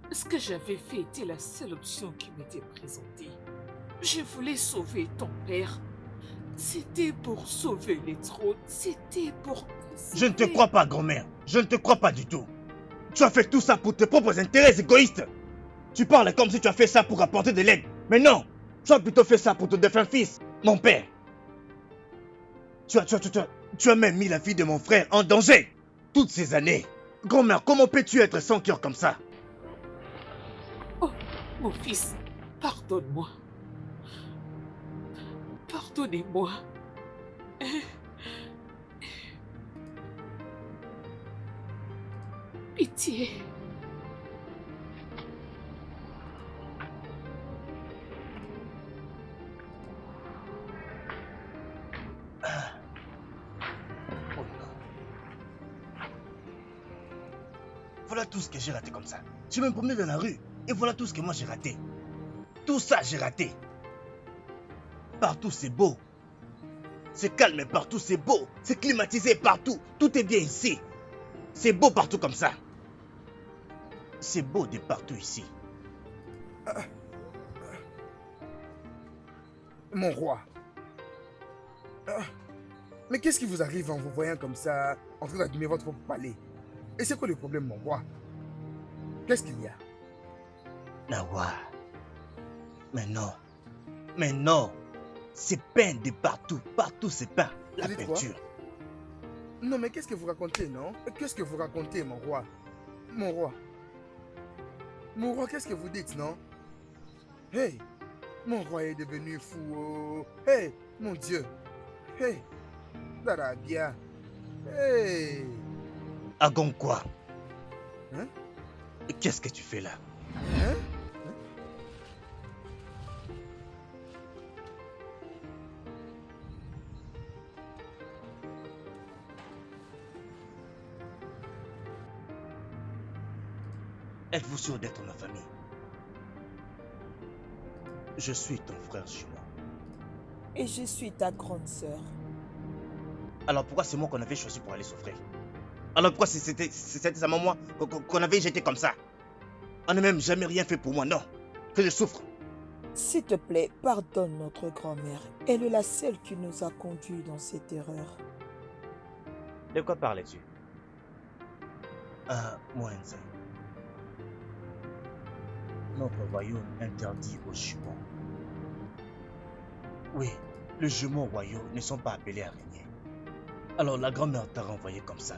Ce que j'avais fait était la seule option qui m'était présentée. Je voulais sauver ton père. C'était pour sauver les trônes. C'était pour... Je ne te crois pas, grand-mère. Je ne te crois pas du tout. Tu as fait tout ça pour tes propres intérêts égoïstes. Tu parles comme si tu as fait ça pour apporter de l'aide. Mais non, tu as plutôt fait ça pour ton défunt fils, mon père. Tu as même mis la vie de mon frère en danger. Toutes ces années. Grand-mère, comment peux-tu être sans cœur comme ça? Oh, mon fils, pardonne-moi. Pardonnez-moi. Pitié. Oh non. Voilà tout ce que j'ai raté comme ça. Je me promenais dans la rue et voilà tout ce que moi j'ai raté. Tout ça j'ai raté. Partout c'est beau. C'est calme partout, c'est beau. C'est climatisé partout. Tout est bien ici. C'est beau partout comme ça. C'est beau de partout ici. Mon roi. Mais qu'est-ce qui vous arrive en vous voyant comme ça, en train d'admirer votre palais? Et c'est quoi le problème, mon roi? Qu'est-ce qu'il y a? Nawa. Mais non. Mais non. C'est peint de partout. Partout c'est peint. La Vous dites quoi? peinture. Non, mais qu'est-ce que vous racontez, non? Qu'est-ce que vous racontez, mon roi? Mon roi. Mon roi, qu'est-ce que vous dites, non? Hey! Mon roi est devenu fou. Oh. Hey! Mon Dieu! Hey! Darabia! Hey! Agon quoi? Hein? Qu'est-ce que tu fais là? Hein? Êtes-vous sûr d'être ma famille? Je suis ton frère jumeau. Et je suis ta grande sœur. Alors pourquoi c'est moi qu'on avait choisi pour aller souffrir? Alors pourquoi c'était seulement moi qu'on avait jeté comme ça? On n'a même jamais rien fait pour moi, non. Que je souffre. S'il te plaît, pardonne notre grand-mère. Elle est la seule qui nous a conduits dans cette erreur. De quoi parlais-tu? Ah, Mwenze. Notre royaume interdit aux jumeaux. Oui, les jumeaux royaux ne sont pas appelés à régner. Alors la grand-mère t'a renvoyé comme ça,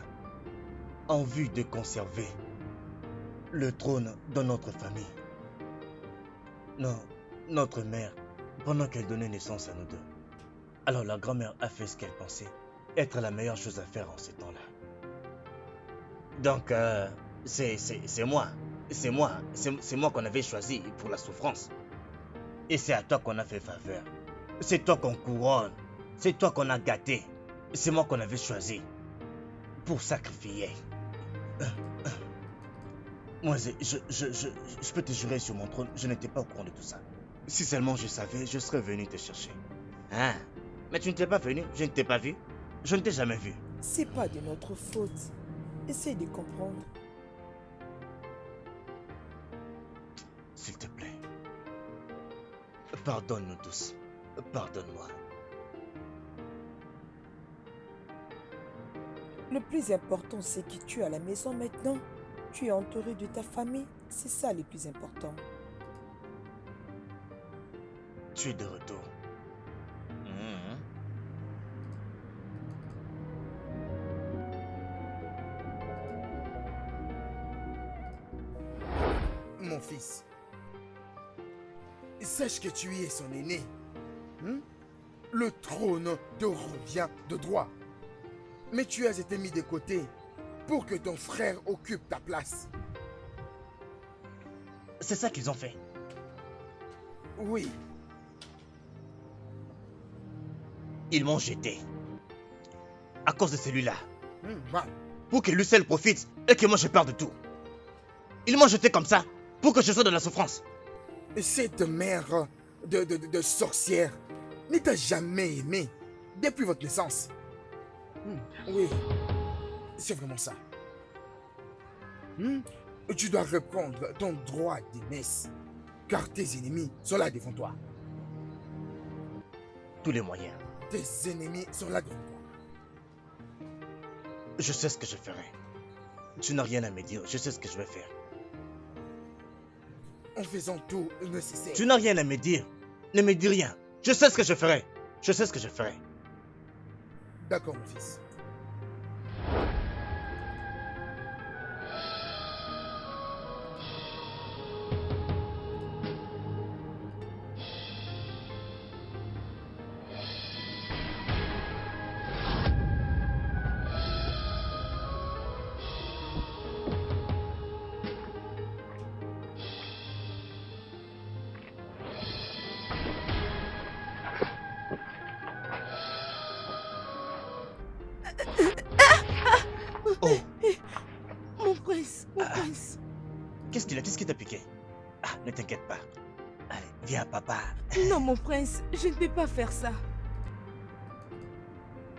en vue de conserver le trône dans notre famille. Non, notre mère, pendant qu'elle donnait naissance à nous deux. Alors la grand-mère a fait ce qu'elle pensait être la meilleure chose à faire en ces temps-là. Donc, c'est moi. C'est moi qu'on avait choisi pour la souffrance. Et c'est à toi qu'on a fait faveur. C'est toi qu'on couronne. C'est toi qu'on a gâté. C'est moi qu'on avait choisi pour sacrifier. Moi, je peux te jurer sur mon trône, je n'étais pas au courant de tout ça. Si seulement je savais, je serais venu te chercher. Hein? Mais tu n'étais pas venu, je ne t'ai pas vu. Je ne t'ai jamais vu. C'est pas de notre faute. Essaye de comprendre. S'il te plaît. Pardonne-nous tous. Pardonne-moi. Le plus important, c'est que tu es à la maison maintenant. Tu es entouré de ta famille. C'est ça le plus important. Tu es de retour. Mon fils, sache que tu es son aîné. Le trône te revient de droit. Mais tu as été mis de côté pour que ton frère occupe ta place. C'est ça qu'ils ont fait. Oui. Ils m'ont jeté. À cause de celui-là. Bah. Pour que lui seul profite et que moi je perde tout. Ils m'ont jeté comme ça pour que je sois dans la souffrance. Cette mère de sorcière ne t'a jamais aimé depuis votre naissance. Oui, c'est vraiment ça. Tu dois reprendre ton droit d'aînesse, car tes ennemis sont là devant toi. Tous les moyens. Tes ennemis sont là devant toi. Je sais ce que je ferai. Tu n'as rien à me dire, je sais ce que je vais faire. En faisant tout nécessaire. Tu n'as rien à me dire. Ne me dis rien. Je sais ce que je ferai. Je sais ce que je ferai. D'accord, mon fils. Oh, Mon prince, mon prince. qu'est-ce qui t'a piqué? Ah, ne t'inquiète pas. Allez, viens, papa. Non, mon prince, je ne peux pas faire ça.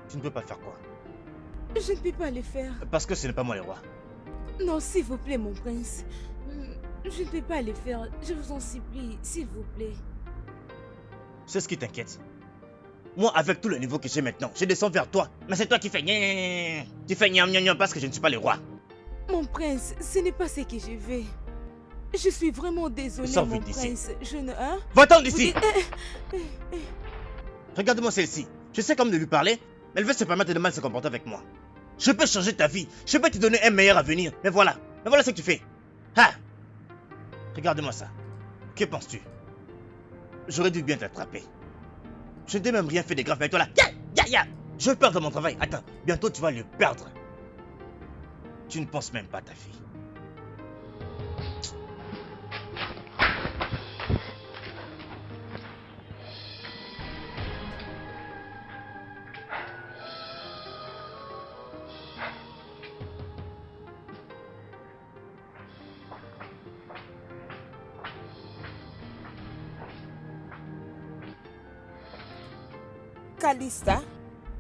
Tu ne peux pas faire quoi? Je ne peux pas le faire. Parce que ce n'est pas moi le roi. Non, s'il vous plaît, mon prince. Je ne peux pas le faire. Je vous en supplie, s'il vous plaît. C'est ce qui t'inquiète. Moi, avec tout le niveau que j'ai maintenant, je descends vers toi. Mais c'est toi qui fais gna. Tu fais gna gna gna parce que je ne suis pas le roi. Mon prince, ce n'est pas ce que je veux. Je suis vraiment désolée, Sors mon vite d'ici. prince. Je ne... Hein? Va-t'en Vous d'ici. dites- Regarde-moi celle-ci. Je sais comme de lui parler, mais elle veut se permettre de mal se comporter avec moi. Je peux changer ta vie. Je peux te donner un meilleur avenir. Mais voilà. Mais voilà ce que tu fais. Ah! Regarde-moi ça. Que penses-tu? J'aurais dû bien t'attraper. Je n'ai même rien fait de grave, mais toi là. Ya! Je vais perdre mon travail. Attends, bientôt tu vas le perdre. Tu ne penses même pas à ta fille. Calista,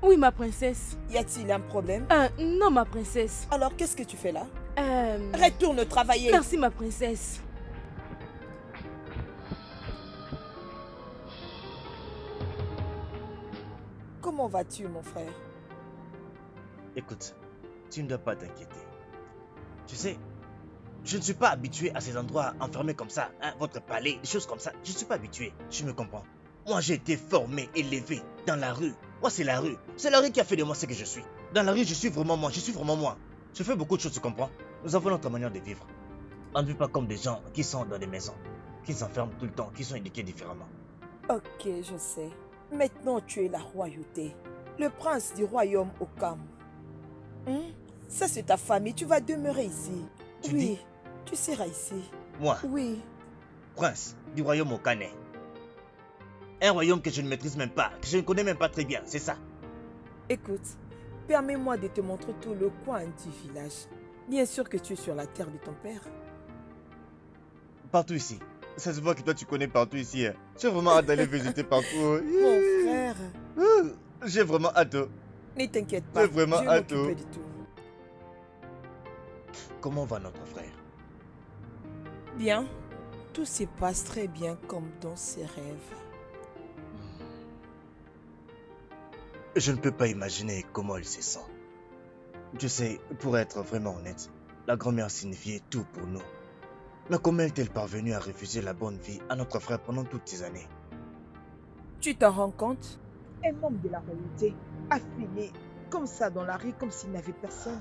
Oui, ma princesse. y a-t-il un problème? Non, ma princesse. Alors qu'est-ce que tu fais là? Euh... Retourne travailler. Merci, ma princesse. Comment vas-tu, mon frère? Écoute, tu ne dois pas t'inquiéter. Tu sais, je ne suis pas habitué à ces endroits enfermés comme ça, hein, votre palais, des choses comme ça. Je ne suis pas habitué, tu me comprends. Moi, j'ai été formé, élevé dans la rue. Moi, c'est la rue. C'est la rue qui a fait de moi ce que je suis. Dans la rue, je suis vraiment moi, je suis vraiment moi. Je fais beaucoup de choses, tu comprends? Nous avons notre manière de vivre. On ne vit pas comme des gens qui sont dans des maisons, qui s'enferment tout le temps, qui sont éduqués différemment. Ok, je sais. Maintenant, tu es la royauté. Le prince du royaume Okam. Ça, c'est ta famille. Tu vas demeurer ici. Tu oui, dis? tu seras ici. Moi, Oui. prince du royaume Okane. Un royaume que je ne maîtrise même pas, que je ne connais même pas très bien, c'est ça. Écoute, permets-moi de te montrer tout le coin du village. Bien sûr que tu es sur la terre de ton père. Partout ici. Ça se voit que toi tu connais partout ici. Hein. J'ai vraiment hâte d'aller visiter partout. Mon frère, J'ai vraiment hâte. ne t'inquiète pas. J'ai vraiment je vais hâte. m'occuper de tout. Comment va notre frère? Bien, tout se passe très bien comme dans ses rêves. Je ne peux pas imaginer comment il se sent. Tu sais, pour être vraiment honnête, la grand-mère signifiait tout pour nous. Mais comment est-elle parvenue à refuser la bonne vie à notre frère pendant toutes ces années? Tu t'en rends compte? Un homme de la royauté a filé comme ça dans la rue comme s'il n'avait personne.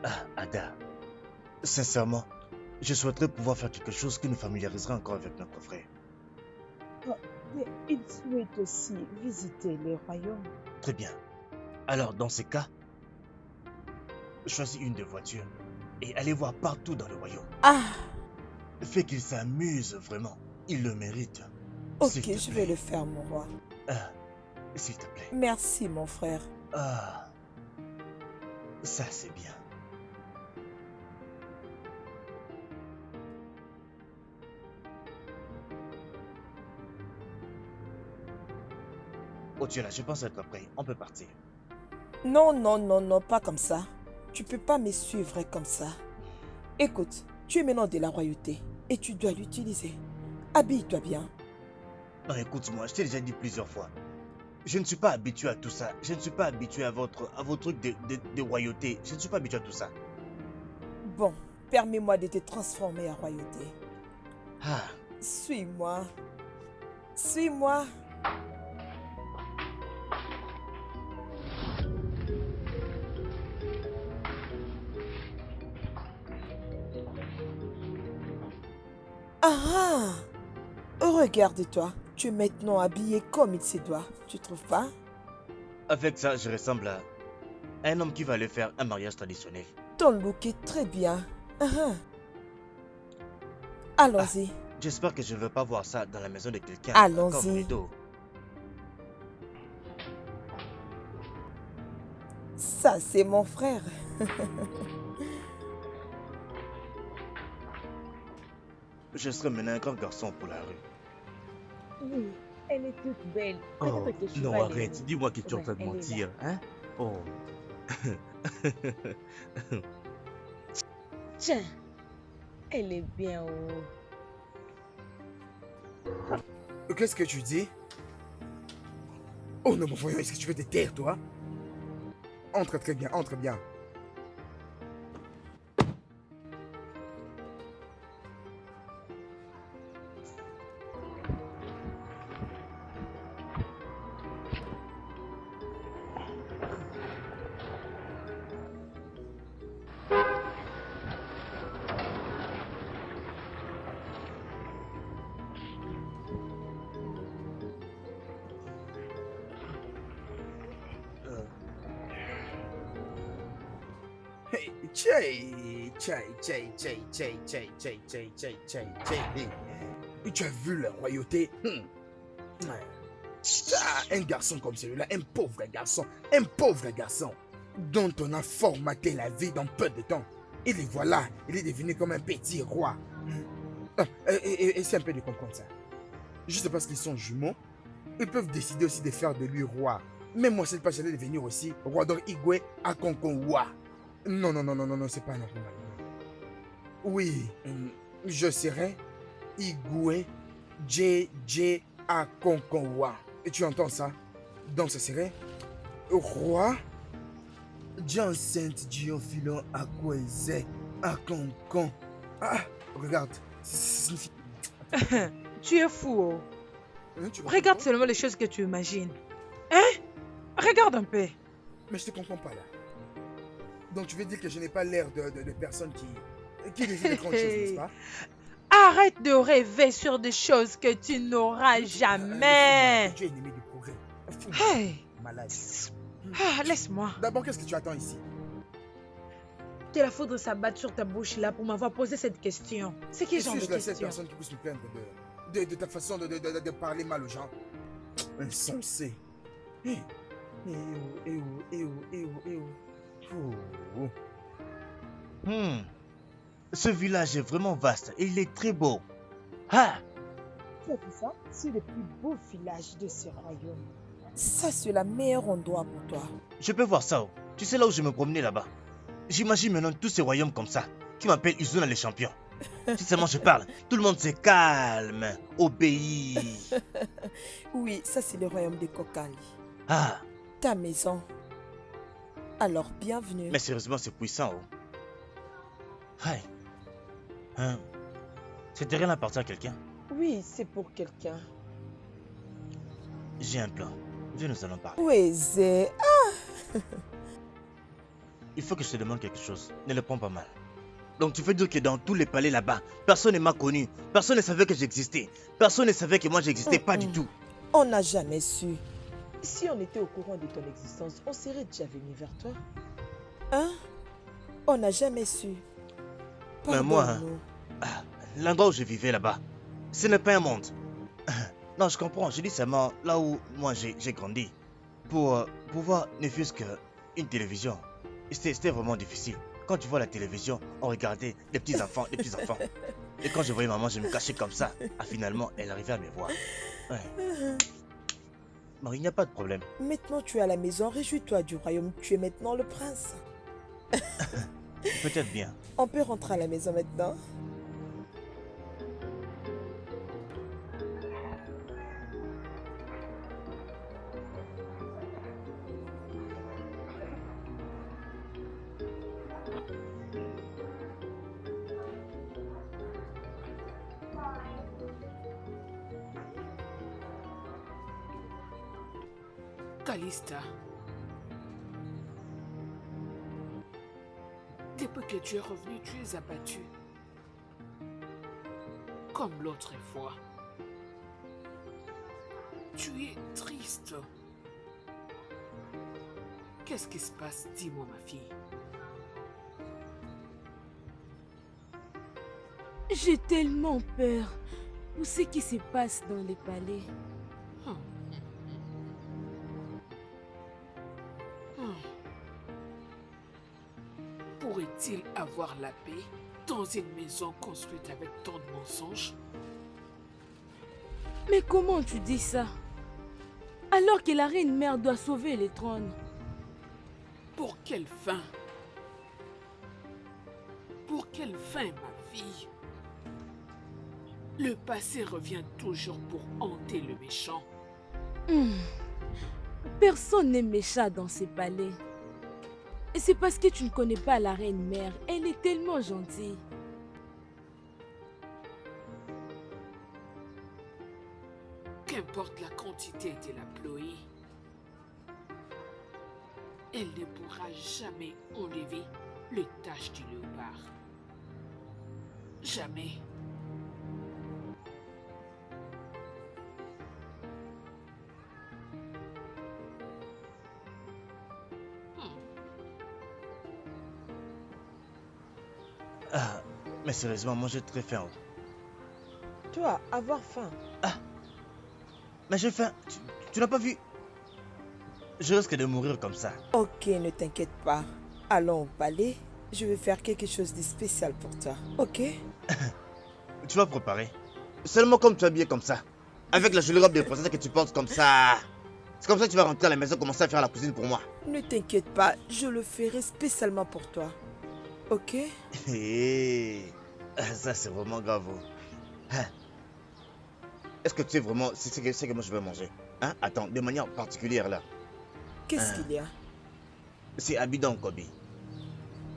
Ah, Ada, sincèrement, je souhaiterais pouvoir faire quelque chose qui nous familiariserait encore avec notre frère. Mais il souhaite aussi visiter les royaumes. Très bien. Alors, dans ces cas, choisis une des voitures et allez voir partout dans le royaume. Ah, Fais qu'il s'amuse vraiment. Il le mérite. ok, S'il te je plaît. vais le faire, mon roi. Ah, s'il te plaît. Merci, mon frère. Ah, ça c'est bien. Oh, tu es là, je pense être prêt. On peut partir. Non, non, non, non, pas comme ça. Tu peux pas me suivre comme ça. Écoute, tu es maintenant de la royauté et tu dois l'utiliser. Habille-toi bien. Non, écoute-moi, je t'ai déjà dit plusieurs fois. Je ne suis pas habitué à tout ça. Je ne suis pas habitué à vos trucs de royauté. Je ne suis pas habitué à tout ça. Bon, permets-moi de te transformer en royauté. Ah, Suis-moi. Suis-moi. Ah! Regarde-toi. Tu es maintenant habillé comme il se doit. Tu trouves pas? Avec ça, je ressemble à un homme qui va aller faire un mariage traditionnel. Ton look est très bien. Ah. Allons-y. J'espère que je ne veux pas voir ça dans la maison de quelqu'un. Allons-y. Comme rideau. Ça, c'est mon frère. Je serai maintenant un grand garçon pour la rue. Oui, elle est toute belle. Oh, Peut-être que je non, vais aller arrête. voir. Dis-moi que tu es en Ouais, train de elle est mentir. Hein? Oh. Tiens, elle est bien. Oh. Qu'est-ce que tu dis? Oh non, mais voyons, est-ce que tu veux te taire, toi? Entre très bien, entre bien. Hey, tu as vu la royauté? Un garçon comme celui-là, un pauvre garçon, dont on a formaté la vie dans peu de temps. Et les voilà, il est devenu comme un petit roi. Et c'est un peu de comprendre ça. Juste parce qu'ils sont jumeaux, ils peuvent décider aussi de faire de lui roi. Même moi, c'est pas j'allais devenir aussi roi d'or Igwe à Konkonwa. Non, c'est pas normal. Oui, je serai Igwe JJ à Konkonwa. Et tu entends ça? Donc ça serait roi John Saint Diofilon à Kweze à Konkon. Ah, regarde, ça signifie... Tu es fou. Oh. Tu vois Regarde pourquoi? seulement les choses que tu imagines. Hein? Regarde un peu. Mais je te comprends pas là. Donc tu veux dire que je n'ai pas l'air de personne qui désire de grandes choses, n'est-ce pas? Arrête de rêver sur des choses que tu n'auras jamais. Tu es ennemi du progrès. Hey. Malade. Ah, laisse-moi. D'abord, qu'est-ce que tu attends ici? Que la foudre s'abatte sur ta bouche là pour m'avoir posé cette question. C'est quel genre de Suis-je la seule question? personne qui puisse me plaindre de ta façon de parler mal aux gens? Insensé. Eh oh. Ce village est vraiment vaste et il est très beau. Ah! Tu as vu ça? C'est le plus beau village de ce royaume. Ça, c'est la meilleure endroit pour toi. Je peux voir ça. Oh. Tu sais là où je me promenais là-bas. J'imagine maintenant tous ces royaumes comme ça, qui m'appellent Izuna les champions. Si seulement je parle, tout le monde se calme, obéit. Oui, ça, c'est le royaume des Kokali. Ah! Ta maison. Alors, bienvenue. Mais sérieusement, c'est puissant. Oh. Hey. Hein? Ce terrain appartient à quelqu'un? Oui, c'est pour quelqu'un. J'ai un plan. Viens, nous allons parler. Oui, c'est... Il faut que je te demande quelque chose. Ne le prends pas mal. Donc tu veux dire que dans tous les palais là-bas, personne ne m'a connu. Personne ne savait que j'existais. Personne ne savait que moi j'existais pas du tout. On n'a jamais su. Si on était au courant de ton existence, on serait déjà venu vers toi. Hein? On n'a jamais su. Mais moi, Pardonne-nous. l'endroit où je vivais là-bas, ce n'est pas un monde. Non, je comprends. Je dis seulement là où moi j'ai grandi. Pour voir ne fût-ce qu'une télévision. C'était vraiment difficile. Quand tu vois la télévision, on regardait les petits enfants, les petits enfants. Et quand je voyais maman, je me cachais comme ça. Ah, finalement, elle arrivait à me voir. Ouais. Marie, il n'y a pas de problème. Maintenant, tu es à la maison. Réjouis-toi du royaume. Tu es maintenant le prince. Peut-être bien. On peut rentrer à la maison maintenant. Calista, depuis que tu es revenu, tu es abattu. comme l'autre fois. Tu es triste. Qu'est-ce qui se passe? Dis-moi, ma fille. J'ai tellement peur pour ce qui se passe dans les palais. Pourrait-il avoir la paix dans une maison construite avec tant de mensonges? Mais comment tu dis ça? Alors que la reine mère doit sauver le trône. Pour quelle fin? Pour quelle fin, ma fille? Le passé revient toujours pour hanter le méchant. Personne n'est méchant dans ces palais. Et c'est parce que tu ne connais pas la reine mère. Elle est tellement gentille. Qu'importe la quantité de la pluie, elle ne pourra jamais enlever le tache du léopard. Jamais. Ah, mais sérieusement, moi j'ai très faim. Toi, avoir faim. Ah, mais j'ai faim. Tu n'as pas vu? Je risque de mourir comme ça. Ok, ne t'inquiète pas. Allons au palais. Je vais faire quelque chose de spécial pour toi. Ok? Tu vas préparer. Seulement comme tu es habillé comme ça. Avec la jolie robe de princesse que tu portes comme ça. C'est comme ça que tu vas rentrer à la maison et commencer à faire la cuisine pour moi. Ne t'inquiète pas, je le ferai spécialement pour toi. Ok? Ça c'est vraiment grave. Hein? Est-ce que tu sais vraiment c'est que moi je vais manger? Hein? Attends, de manière particulière là. Qu'est-ce qu'il y a? C'est Abidon Kobi.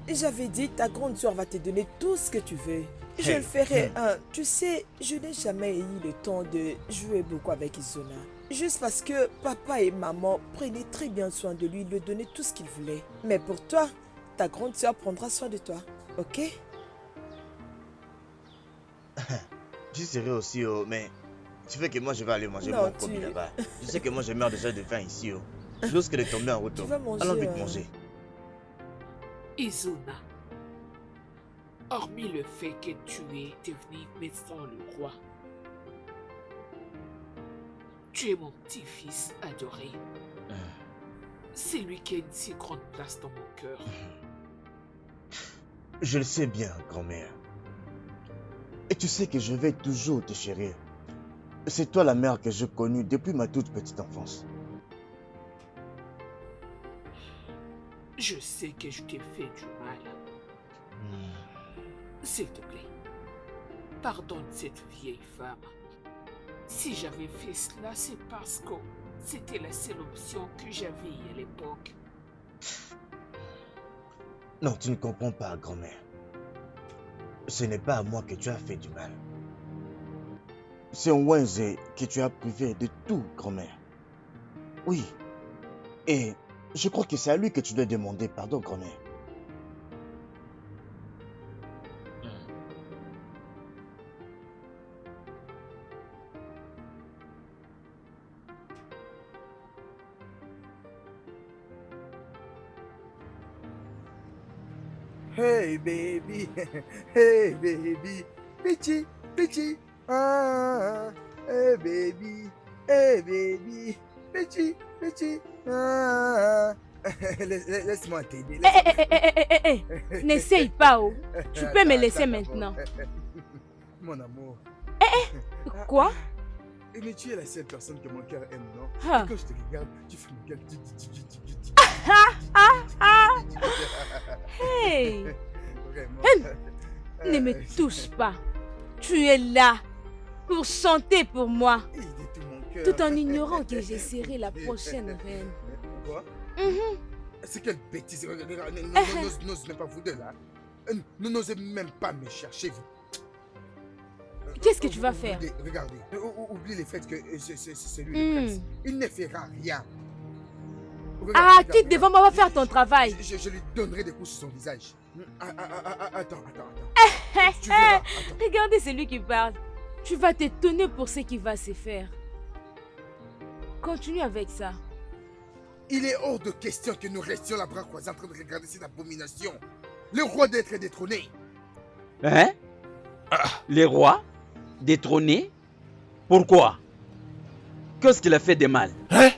J'avais dit, ta grande soeur va te donner tout ce que tu veux. Je le ferai. Tu sais, je n'ai jamais eu le temps de jouer beaucoup avec Izona. Juste parce que papa et maman prenaient très bien soin de lui, lui donnaient tout ce qu'il voulait. Mais pour toi, ta grande soeur prendra soin de toi. Ok? Je suis sérieux aussi, mais tu veux que moi je vais aller manger mon Kobi là-bas. Tu sais que moi je meurs déjà de faim ici. Je risque de tomber en route. Tu vas manger, allons vite manger. Izuna, hormis le fait que tu es devenu maintenant le roi, tu es mon petit-fils adoré. C'est lui qui a une si grande place dans mon cœur. Je le sais bien, grand-mère. Et tu sais que je vais toujours te chérir. C'est toi la mère que j'ai connue depuis ma toute petite enfance. Je sais que je t'ai fait du mal. S'il te plaît, pardonne cette vieille femme. Si j'avais fait cela, c'est parce que c'était la seule option que j'avais à l'époque. Non, tu ne comprends pas, grand-mère. Ce n'est pas à moi que tu as fait du mal. C'est Wenze que tu as privé de tout, grand-mère. Oui. Et je crois que c'est à lui que tu dois demander pardon, grand-mère. Hey baby, hey baby, Pichi, Pichi, ah, hey baby, Pichi, Pichi, ah. Laisse-moi t'aider. N'essaye pas, oh. Tu peux me laisser maintenant. Mon amour. Quoi? Mais tu es la seule personne que mon cœur aime, non? Ah. Et quand je te regarde, tu fais une gueule. Hey! Vraiment. Ne me touche pas. Tu es là pour chanter pour moi, Il dit tout mon cœur. tout en ignorant que j'ai serré la prochaine reine. Quoi? Mhm. C'est quelle bêtise. N'ose même pas vous deux là. N'osez même pas me chercher. Qu'est-ce que tu vas faire? Regardez. Oublie le fait que c'est lui le prince. Il ne fera rien. Regarde, Quitte devant moi, va faire ton travail. Je lui donnerai des coups sur son visage. Attends. Tu verras, attends. Regardez celui qui parle. Tu vas t'étonner pour ce qui va se faire. Continue avec ça. Il est hors de question que nous restions la bras croisés en train de regarder cette abomination. Le roi d'être détrôné. Hein? Les rois? Détrônés? Pourquoi? Qu'est-ce qu'il a fait de mal? Hein?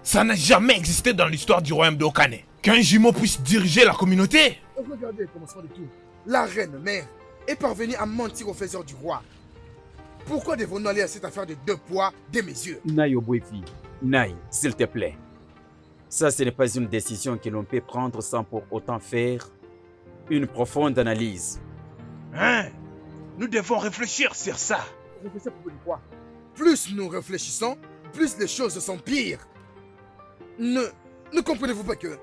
Ça n'a jamais existé dans l'histoire du royaume d'Okane. Qu'un jumeau puisse diriger la communauté. Regardez le commencement de tout. La reine mère est parvenue à mentir aux faiseurs du roi. Pourquoi devons-nous aller à cette affaire de 2 poids, 2 mesures? Naï Obwefi, Naï, s'il te plaît. Ça, ce n'est pas une décision que l'on peut prendre sans pour autant faire une profonde analyse. Hein? Nous devons réfléchir sur ça. Réfléchissez pour quoi? Plus nous réfléchissons, plus les choses sont pires. Ne comprenez-vous pas que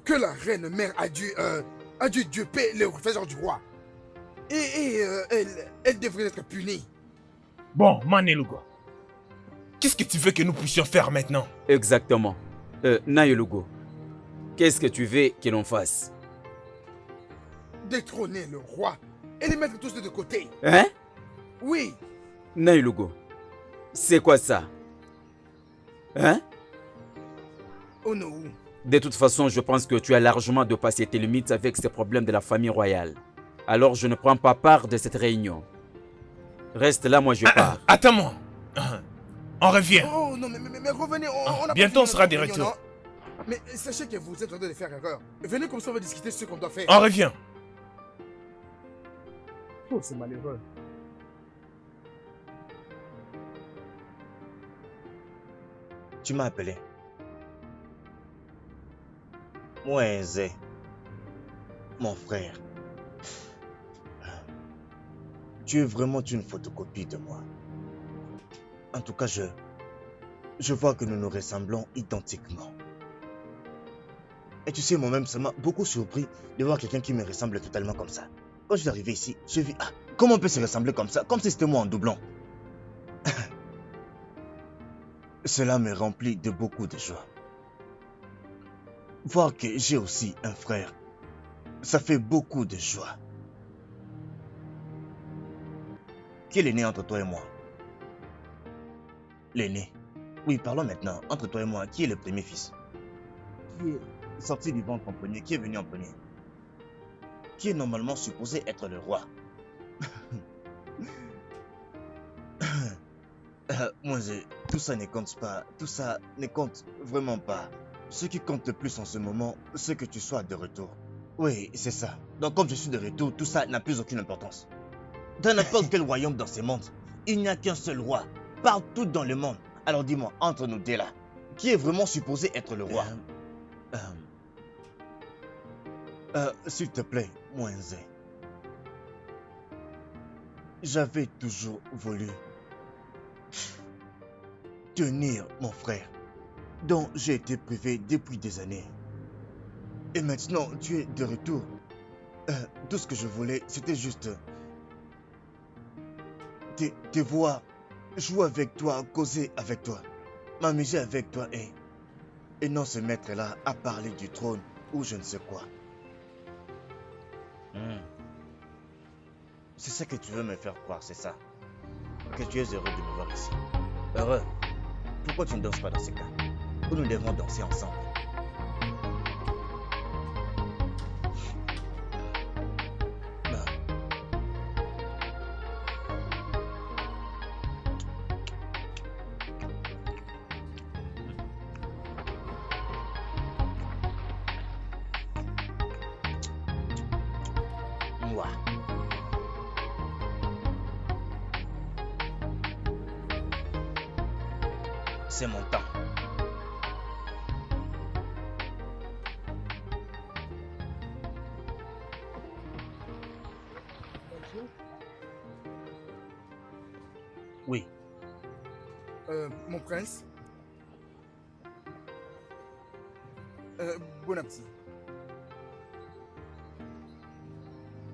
la reine mère a dû duper le faiseur du roi? Et elle devrait être punie. Bon, Manelugo, qu'est-ce que tu veux que nous puissions faire maintenant? Exactement. Naïlugo, qu'est-ce que tu veux que l'on fasse? Détrôner le roi et les mettre tous de côté. Hein? Oui. Naïlugo, c'est quoi ça? Hein? Oh non. De toute façon, je pense que tu as largement dépassé tes limites avec ces problèmes de la famille royale. Alors je ne prends pas part de cette réunion. Reste là, moi je pars. Attends-moi. On revient. Oh non, mais revenez. On a bientôt on sera de retour. Mais sachez que vous êtes en train de faire erreur. Venez comme ça, on va discuter ce qu'on doit faire. On revient. Oh, c'est malheureux. Tu m'as appelé. Moi, Zé, mon frère. Tu es vraiment une photocopie de moi. En tout cas, je vois que nous nous ressemblons identiquement. Et tu sais, moi-même, ça m'a beaucoup surpris de voir quelqu'un qui me ressemble totalement comme ça. Quand je suis arrivé ici, je vis, comment on peut se ressembler comme ça, comme si c'était moi en doublon. Cela me remplit de beaucoup de joie. Voir que j'ai aussi un frère, ça fait beaucoup de joie. Qui est l'aîné entre toi et moi? L'aîné? Oui, parlons maintenant. Entre toi et moi, qui est le premier fils? Qui est sorti du ventre en premier? Qui est venu en premier? Qui est normalement supposé être le roi? Moi, tout ça ne compte pas. Tout ça ne compte vraiment pas. Ce qui compte le plus en ce moment, c'est que tu sois de retour. Oui, c'est ça. Donc comme je suis de retour, tout ça n'a plus aucune importance. Dans n'importe quel royaume dans ce monde, il n'y a qu'un seul roi. Partout dans le monde. Alors dis-moi, entre nous deux là, qui est vraiment supposé être le roi? S'il te plaît, Moïse. J'avais toujours voulu tenir mon frère, dont j'ai été privé depuis des années. Et maintenant, tu es de retour. Tout ce que je voulais, c'était juste te voir, jouer avec toi, causer avec toi, m'amuser avec toi et non se mettre là à parler du trône ou je ne sais quoi. C'est ça que tu veux me faire croire, c'est ça? Que tu es heureux de me voir ici. Heureux? Pourquoi tu ne danses pas dans ce cas? Où nous devons danser ensemble? C'est mon temps. Oui. Mon prince. Bon appétit.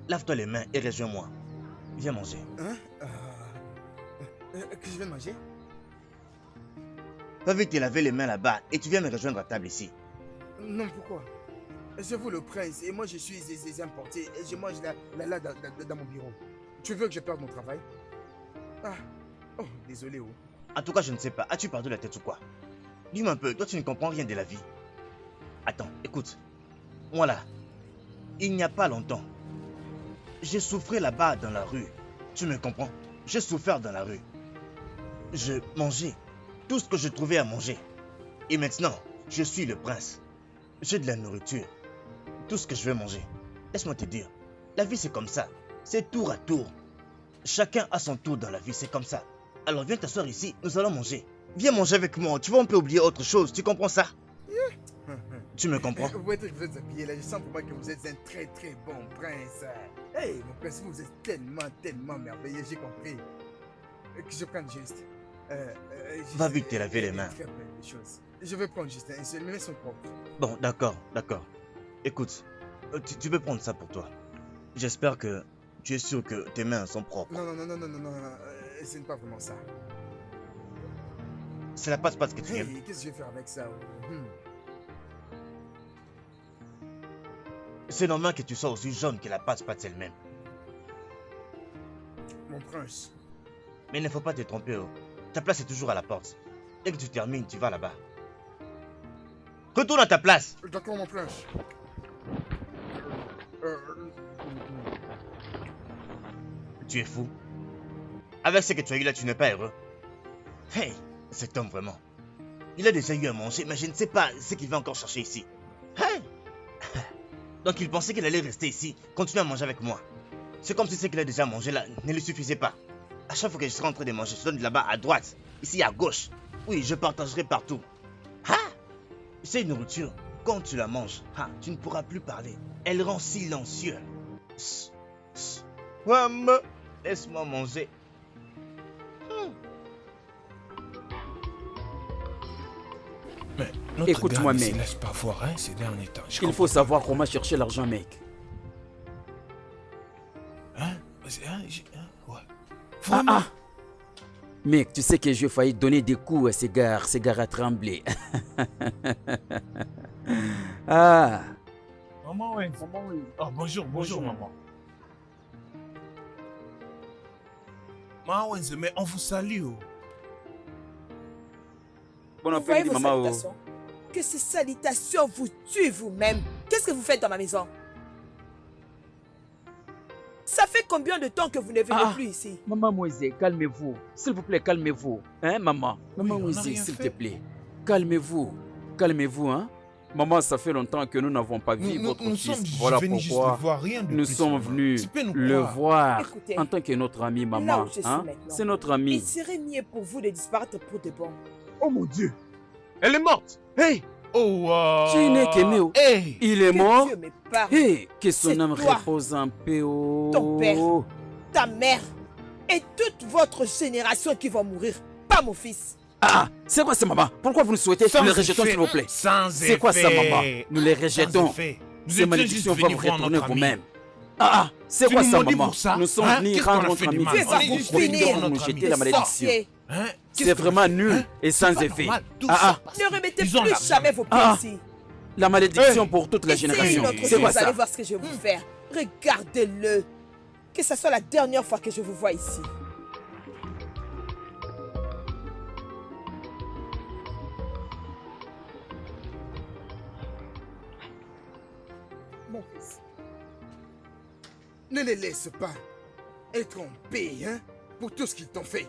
Lave-toi les mains et rejoins-moi. Viens manger. Hein? Que je viens manger? Va vite te laver les mains là-bas et tu viens me rejoindre à table ici. Non, pourquoi? C'est vous le prince et moi je suis importé et je mange là dans mon bureau. Tu veux que je perde mon travail? Ah, oh, désolé, oh. En tout cas, je ne sais pas. As-tu perdu la tête ou quoi? Dis-moi un peu, toi tu ne comprends rien de la vie. Attends, écoute. Moi là, il n'y a pas longtemps, j'ai souffert là-bas dans la rue. Tu me comprends? J'ai souffert dans la rue. Je mangeais tout ce que je trouvais à manger. Et maintenant, je suis le prince. J'ai de la nourriture. Tout ce que je veux manger. Laisse-moi te dire, la vie c'est comme ça. C'est tour à tour. Chacun a son tour dans la vie, c'est comme ça. Alors viens t'asseoir ici, nous allons manger. Viens manger avec moi, tu vois, on peut oublier autre chose, tu comprends ça? Tu me comprends? Vous êtes habillé là, je sens pour moi que vous êtes un très très bon prince. Hey, mon prince, vous êtes tellement merveilleux, j'ai compris. Que je prenne juste. Va vite te laver les mains. Très plein de choses. Je vais prendre juste un seul, mes mains sont propres. Bon, d'accord. Écoute, tu peux prendre ça pour toi. J'espère que tu es sûr que tes mains sont propres. Non, ce n'est pas vraiment ça. C'est la passe-passe que tu aimes. Hey, qu'est-ce que je vais faire avec ça? C'est normal que tu sois aussi jaune que la passe-passe elle-même. Mon prince. Mais il ne faut pas te tromper. Oh. Ta place est toujours à la porte. Dès que tu termines, tu vas là-bas. Retourne à ta place. D'accord, mon prince. Tu es fou. Avec ce que tu as eu là, tu n'es pas heureux. Hey, cet homme vraiment. Il a déjà eu à manger, mais je ne sais pas ce qu'il va encore chercher ici. Hey. Donc il pensait qu'il allait rester ici, continuer à manger avec moi. C'est comme si ce qu'il a déjà mangé là ne lui suffisait pas. À chaque fois que je serai en train de manger, je donne de là-bas à droite, ici à gauche. Oui, je partagerai partout. Ah! Cette nourriture, quand tu la manges, tu ne pourras plus parler. Elle rend silencieux. Laisse-moi manger. Mais notre Écoute-moi, gars ne mec. se laisse pas voir hein, ces derniers temps. Il faut savoir comment chercher l'argent, mec. Hein? Ouais. Vraiment? Mec, tu sais que j'ai failli donner des coups à ces gars à trembler. Maman, ouais. Oh, bonjour, maman. Maman, mais on vous salue. Oh. Bon Vous voyez après-midi, vos maman. salutations? Que ces salutations vous tuent vous-même. Qu'est-ce que vous faites dans ma maison? Ça fait combien de temps que vous ne venez plus ici? Maman Moïse, calmez-vous. S'il vous plaît, calmez-vous. Hein, maman? Maman on n'a Moïse, rien s'il fait. te plaît. Calmez-vous. Calmez-vous, hein. Maman, ça fait longtemps que nous n'avons pas vu votre Nous fils. sommes Voilà venus juste pourquoi le voir, rien de nous plus, sommes maman. venus Tu peux nous le croire. voir Écoutez, en tant que notre ami, là maman. où je suis Hein? maintenant, C'est notre il ami. serait mieux pour vous de disparaître pour de bon. Oh mon Dieu! Elle est morte! Hey! Oh, Tu n'es qu'aimé. Hey! Il est Que mort. Dieu me parle. Hey, que son C'est âme toi. repose en paix. Oh. Ton père. Ta mère et toute votre génération qui va mourir. Pas mon fils. C'est quoi ça, maman? Pourquoi vous nous souhaitez? Sans Nous les rejetons, effet. s'il vous plaît. Sans C'est quoi ça, effet. maman? Nous les rejetons. Sans effet. Nous Ces étions malédictions juste vont venus vous voir retourner notre ami. vous-même. C'est Tu quoi nous ça, maudis maman? pour ça? Nous sommes Hein? venus Qu'est-ce qu'on rendre a notre fait de ami. mal? Tu vas On est vous juste finir. venus voir Pour nous notre jeter ami. la malédiction. Sorcier. Hein? C'est Qu'est-ce qu'on vraiment a fait? nul Hein? et sans C'est pas effet. normal, tout Ah, ça ah. passe. Ne remettez Ils ont plus la jamais vos pieds Ah. ici. La malédiction Hey. pour toute la Essayez génération. une autre C'est chose, quoi vous allez ça? voir ce que je vais vous faire. Regardez-le. Que ce soit la dernière fois que je vous vois ici. Mon fils. Ne les laisse pas être en paix, hein, pour tout ce qu'ils t'ont fait.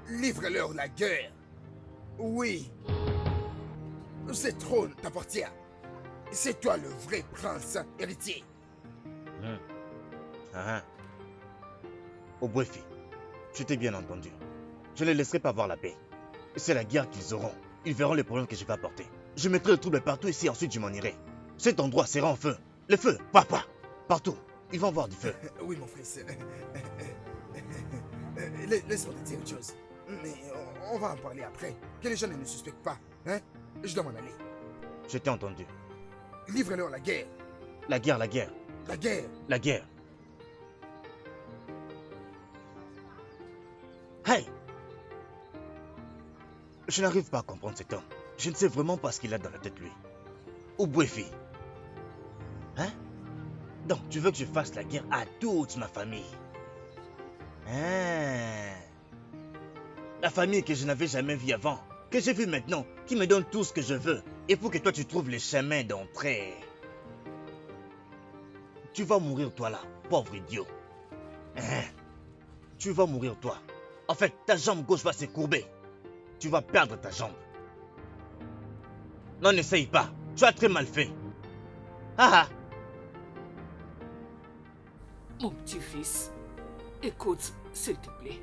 Livre-leur la guerre. Oui. Ce trône t'appartient. C'est toi le vrai prince héritier. Au Bouéfi, je t'ai bien entendu. Je ne les laisserai pas voir la paix. C'est la guerre qu'ils auront. Ils verront les problèmes que je vais apporter. Je mettrai le trouble partout ici, ensuite je m'en irai. Cet endroit sera en feu. Le feu, papa, partout. Ils vont voir du feu. Oui, mon fils. Laisse-moi te dire une chose. Mais on va en parler après. Que les gens ne nous suspectent pas. Hein? Je dois m'en aller. Je t'ai entendu. Livre-leur la guerre. La guerre, la guerre, La guerre. la guerre. Hey! Je n'arrive pas à comprendre cet homme. Je ne sais vraiment pas ce qu'il a dans la tête, lui. Oubouéfi. Hein? Donc, tu veux que je fasse la guerre à toute ma famille? Hein. La famille que je n'avais jamais vue avant, que j'ai vue maintenant, qui me donne tout ce que je veux. Et pour que toi tu trouves les chemins d'entrée. Tu vas mourir toi là, pauvre idiot. Hein. Tu vas mourir toi. En fait, ta jambe gauche va se courber. Tu vas perdre ta jambe. Non, n'essaye pas. Tu as très mal fait. Ah ah. Mon petit-fils, écoute, s'il te plaît.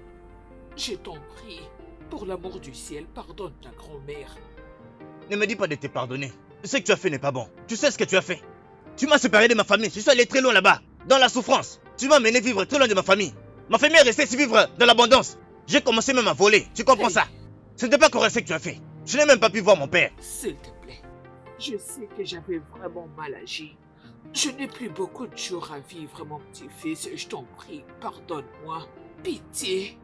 Je t'en prie, pour l'amour du ciel, pardonne ta grand-mère. Ne me dis pas de te pardonner. Ce que tu as fait n'est pas bon. Tu sais ce que tu as fait. Tu m'as séparé de ma famille. Je suis allé très loin là-bas, dans la souffrance. Tu m'as mené vivre très loin de ma famille. Ma famille est restée ici vivre dans l'abondance. J'ai commencé même à voler. Tu comprends ça? Ce n'était pas correct ce que tu as fait. Je n'ai même pas pu voir mon père. S'il te plaît, je sais que j'avais vraiment mal agi. Je n'ai plus beaucoup de jours à vivre, mon petit-fils. Je t'en prie, pardonne-moi. Pitié.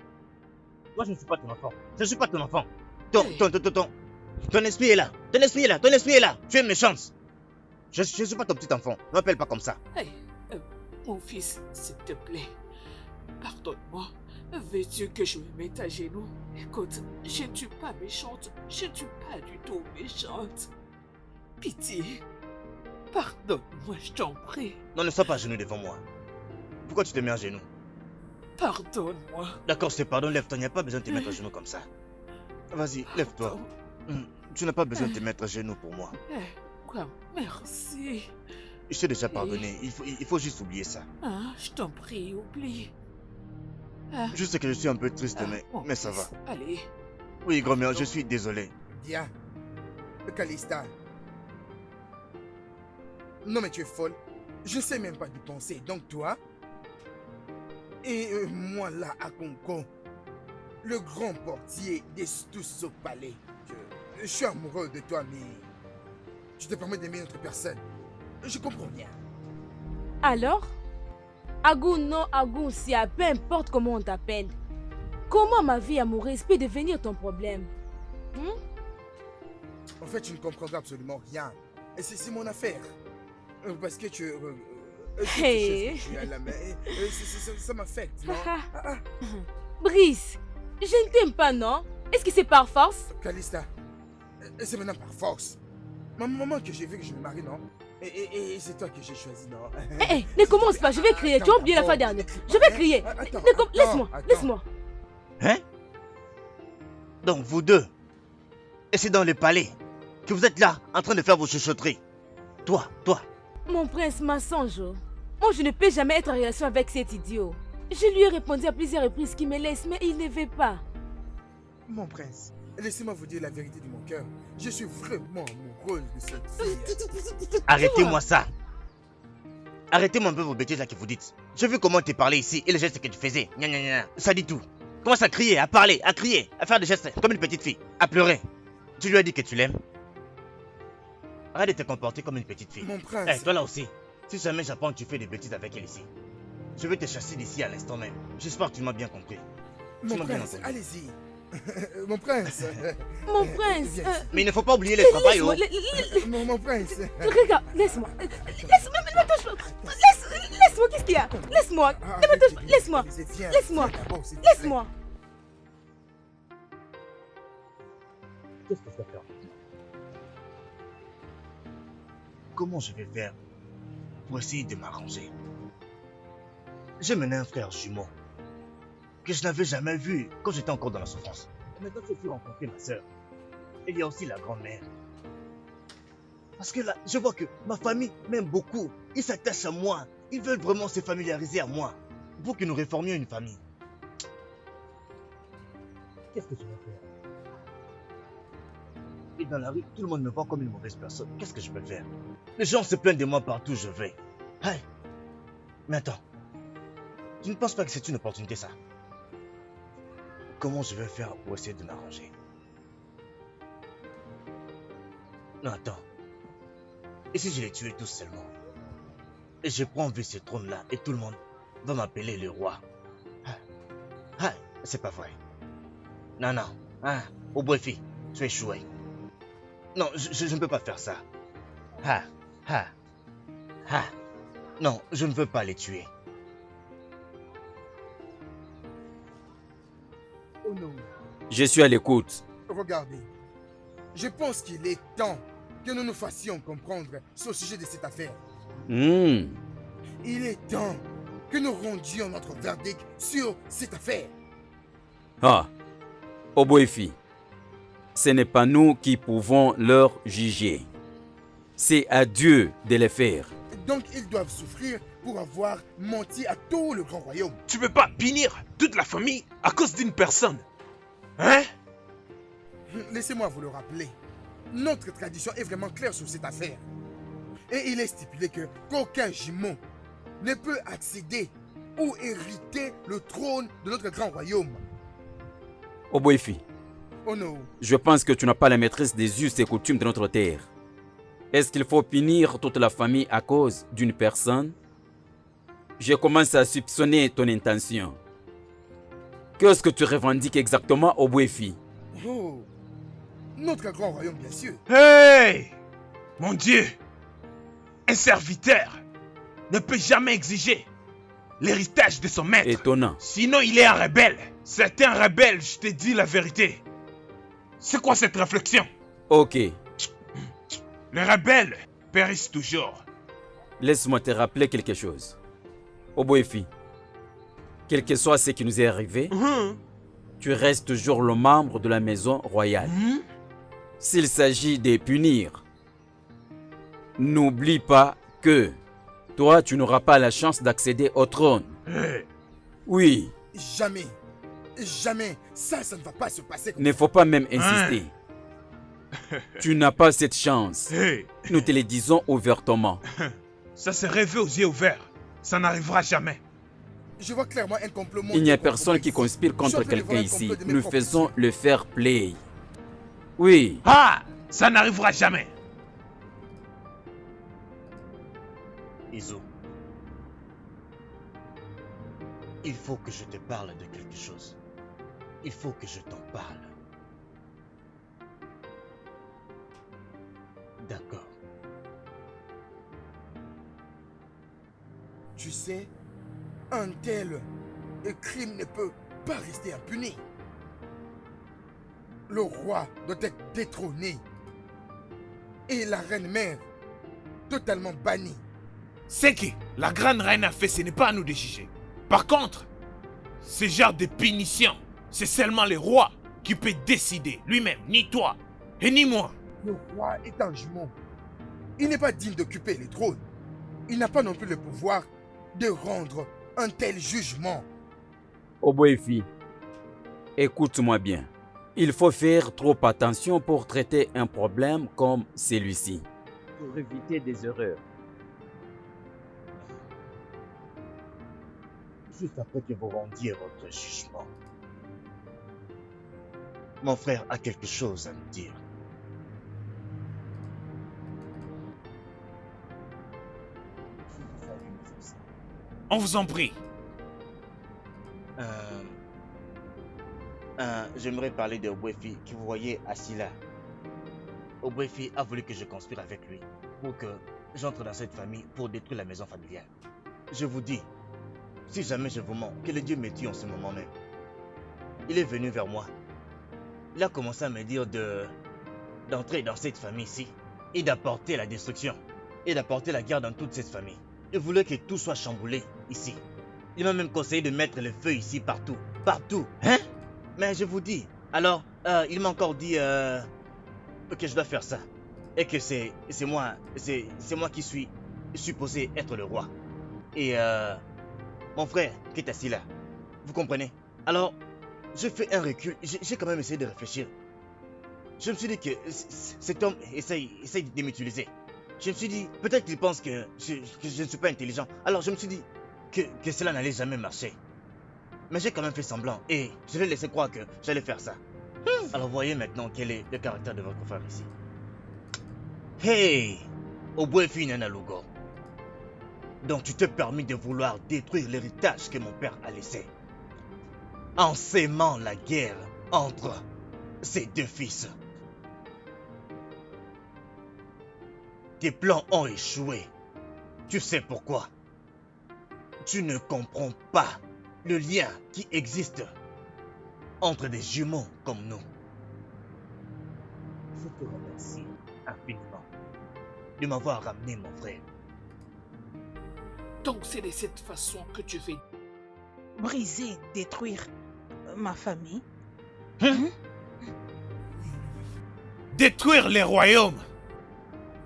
Moi, je ne suis pas ton enfant. Je ne suis pas ton enfant. Ton esprit est là. Ton esprit est là. Ton esprit est là. Tu es méchante. Je ne suis pas ton petit enfant. Ne m'appelle pas comme ça. Hey, mon fils, s'il te plaît, pardonne-moi. Veux-tu que je me mette à genoux? Écoute, je ne suis pas méchante. Je ne suis pas du tout méchante. Pitié. Pardonne-moi, je t'en prie. Non, ne sois pas à genoux devant moi. Pourquoi tu te mets à genoux? Pardonne-moi. D'accord, je te pardonne. Lève-toi. Il n'y a pas besoin de te mettre à genoux comme ça. Vas-y, lève-toi. Tu n'as pas besoin de te mettre à genoux pour moi. Quoi? Merci. Je t'ai déjà pardonné. Il faut juste oublier ça. Ah, je t'en prie, oublie. Je sais que je suis un peu triste, mais ça va. Allez. Oui, grand-mère, je suis désolé. Dia, Calista. Non mais tu es folle. Je ne sais même pas d'y penser. Donc toi et moi là à Conco, le grand portier des tous au palais. Je suis amoureux de toi, mais tu te permets d'aimer une autre personne. Je comprends bien. Alors Agou non Agou Sia, peu importe comment on t'appelle. Comment ma vie amoureuse peut devenir ton problème? En fait, tu ne comprendras absolument rien. Et c'est mon affaire. Parce que tu... Hey. Tu as la main. Ça m'affecte, non? Brice, je ne t'aime pas, non? Est-ce que c'est par force? Calista, c'est maintenant par force. Maman que j'ai vu que je me marie, non? Et c'est toi que j'ai choisi, non? Ne commence pas, je vais crier. Tu as oublié la fois dernière. Je vais crier. Laisse-moi. Hein? Donc vous deux, et c'est dans le palais que vous êtes là en train de faire vos chuchotteries. Toi. Mon prince Massanjo, moi je ne peux jamais être en relation avec cet idiot. Je lui ai répondu à plusieurs reprises qu'il me laisse, mais il ne veut pas. Mon prince, laissez-moi vous dire la vérité de mon cœur. Je suis vraiment amoureuse de cette fille. Arrêtez-moi ça. Arrêtez-moi un peu vos bêtises là que vous dites. J'ai vu comment tu parlais ici et les gestes que tu faisais. Ça dit tout. Commence à crier, à parler, à crier, à faire des gestes comme une petite fille, à pleurer. Tu lui as dit que tu l'aimes? Arrête de te comporter comme une petite fille. Mon prince. Toi là aussi. Si jamais j'apprends que tu fais des bêtises avec elle ici, je vais te chasser d'ici à l'instant même. J'espère que tu m'as bien compris. Mon prince, allez-y. Mon prince. Mon prince. Mais il ne faut pas oublier les travails. Mon prince. Regarde, laisse-moi. Laisse-moi, qu'est-ce qu'il y a? Laisse-moi. Laisse-moi. Laisse-moi. Qu'est-ce que je vais faire? Comment je vais faire pour essayer de m'arranger? J'ai mené un frère jumeau que je n'avais jamais vu quand j'étais encore dans la souffrance. Et maintenant, je suis rencontré ma soeur. Et il y a aussi la grand-mère. Parce que là, je vois que ma famille m'aime beaucoup. Ils s'attachent à moi. Ils veulent vraiment se familiariser à moi pour que nous réformions une famille. Qu'est-ce que je vais faire? Et dans la rue, tout le monde me voit comme une mauvaise personne. Qu'est-ce que je peux faire? Les gens se plaignent de moi partout où je vais. Hey! Mais attends. Tu ne penses pas que c'est une opportunité, ça? Comment je vais faire pour essayer de m'arranger? Non, attends. Et si je les tuais tous seulement? Et je prends vu ce trône-là et tout le monde va m'appeler le roi. C'est pas vrai. Non. Au bois-fille, tu es échoué. Non, je ne peux pas faire ça. Non, je ne veux pas les tuer. Je suis à l'écoute. Regardez, je pense qu'il est temps que nous nous fassions comprendre sur le sujet de cette affaire. Hmm. Il est temps que nous rendions notre verdict sur cette affaire. Ah, Oboefi, ce n'est pas nous qui pouvons leur juger. C'est à Dieu de le faire. Donc ils doivent souffrir pour avoir menti à tout le grand royaume. Tu peux pas punir toute la famille à cause d'une personne. Hein? Laissez-moi vous le rappeler. Notre tradition est vraiment claire sur cette affaire. Et il est stipulé que qu'aucun jumeau ne peut accéder ou hériter le trône de notre grand royaume. Oboefi, Oh non. je pense que tu n'as pas la maîtrise des us et coutumes de notre terre. Est-ce qu'il faut punir toute la famille à cause d'une personne? Je commence à soupçonner ton intention. Qu'est-ce que tu revendiques exactement, Oboefi? Oh. Notre grand royaume, bien sûr. Hey! Mon Dieu! Un serviteur ne peut jamais exiger l'héritage de son maître. Étonnant. Sinon, il est un rebelle. C'est un rebelle, je te dis la vérité. C'est quoi cette réflexion? Ok, Les rebelles périssent toujours. laisse-moi te rappeler quelque chose. Oboefi, quel que soit ce qui nous est arrivé, tu restes toujours le membre de la maison royale. S'il s'agit de punir, n'oublie pas que toi, tu n'auras pas la chance d'accéder au trône. Hey. Oui, Jamais. Jamais. Ça ne va pas se passer il comme ne faut pas même insister. Tu n'as pas cette chance. Hey. Nous te le disons ouvertement. Ça s'est rêvé aux yeux ouverts. Ça n'arrivera jamais. Je vois clairement un complot. Il n'y a personne qui conspire contre quelqu'un ici. Nous faisons le fair play. Oui, Ah! Ça n'arrivera jamais. Izo, il faut que je te parle de quelque chose. Il faut que je t'en parle. D'accord. Tu sais, un tel crime ne peut pas rester impuni. Le roi doit être détrôné. Et la reine-mère totalement bannie. Ce que la grande reine a fait, ce n'est pas à nous de juger. Par contre, ce genre de punition, c'est seulement le roi qui peut décider lui-même, ni toi et ni moi. Le roi est un jumeau. Il n'est pas digne d'occuper le trône. Il n'a pas non plus le pouvoir de rendre un tel jugement. Oboefi, écoute-moi bien. Il faut faire trop attention pour traiter un problème comme celui-ci. Pour éviter des erreurs. Juste après que vous rendiez votre jugement, mon frère a quelque chose à me dire. On vous en prie. J'aimerais parler de Oboefi que vous voyez assis là. Oboefi a voulu que je conspire avec lui pour que j'entre dans cette famille pour détruire la maison familiale. Je vous dis, si jamais je vous mens, que le Dieu me tue en ce moment même. Il est venu vers moi. Il a commencé à me dire d'entrer dans cette famille-ci et d'apporter la destruction et d'apporter la guerre dans toute cette famille. Il voulait que tout soit chamboulé ici. Il m'a même conseillé de mettre le feu ici partout. Partout. Hein? Mais je vous dis. Alors, il m'a encore dit que je dois faire ça. Et que c'est moi qui suis supposé être le roi. Et mon frère qui est assis là. Vous comprenez? Alors, je fais un recul. J'ai quand même essayé de réfléchir. Je me suis dit que cet homme essaye de m'utiliser. Je me suis dit, peut-être qu'il pense que je ne suis pas intelligent. Alors je me suis dit que cela n'allait jamais marcher. Mais j'ai quand même fait semblant et je l'ai laissé croire que j'allais faire ça. Alors voyez maintenant quel est le caractère de votre frère ici. Hey! Oboefi Nana Lugo. Donc tu t'es permis de vouloir détruire l'héritage que mon père a laissé. En sémant la guerre entre ses deux fils. Tes plans ont échoué. Tu sais pourquoi? Tu ne comprends pas le lien qui existe entre des jumeaux comme nous. Je te remercie infiniment de m'avoir ramené, mon frère. Donc c'est de cette façon que tu veux. Briser, détruire ma famille. Détruire les royaumes.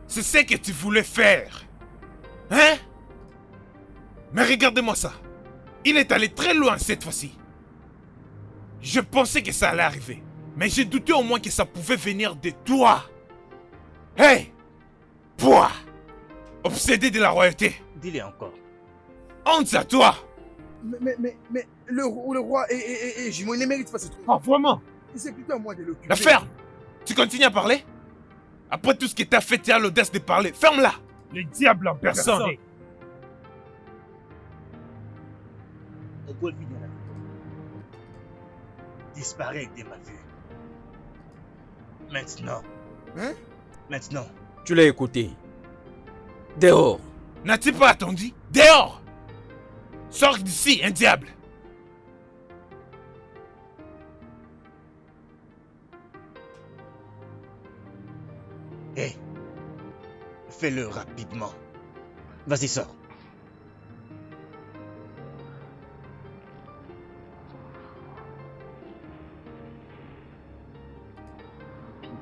C'est ce que tu voulais faire. Hein? Mais regardez-moi ça. Il est allé très loin cette fois-ci. Je pensais que ça allait arriver. Mais j'ai douté au moins que ça pouvait venir de toi. Hey! Toi! Obsédé de la royauté. Dis-le encore. Honte à toi! Mais le roi et jumeau, il ne mérite pas ce truc. Ah, vraiment? C'est plutôt à moi de l'occuper. La ferme! Tu continues à parler? Après tout ce que t'as fait, tu as l'audace de parler. Ferme-la! Le diable en personne. On doit finir la vie. Disparaître de ma vue. Maintenant. Hein? Maintenant. Tu l'as écouté. Dehors. N'as-tu pas attendu? Dehors! Sors d'ici, un diable! Hé, fais-le rapidement. Vas-y, sors.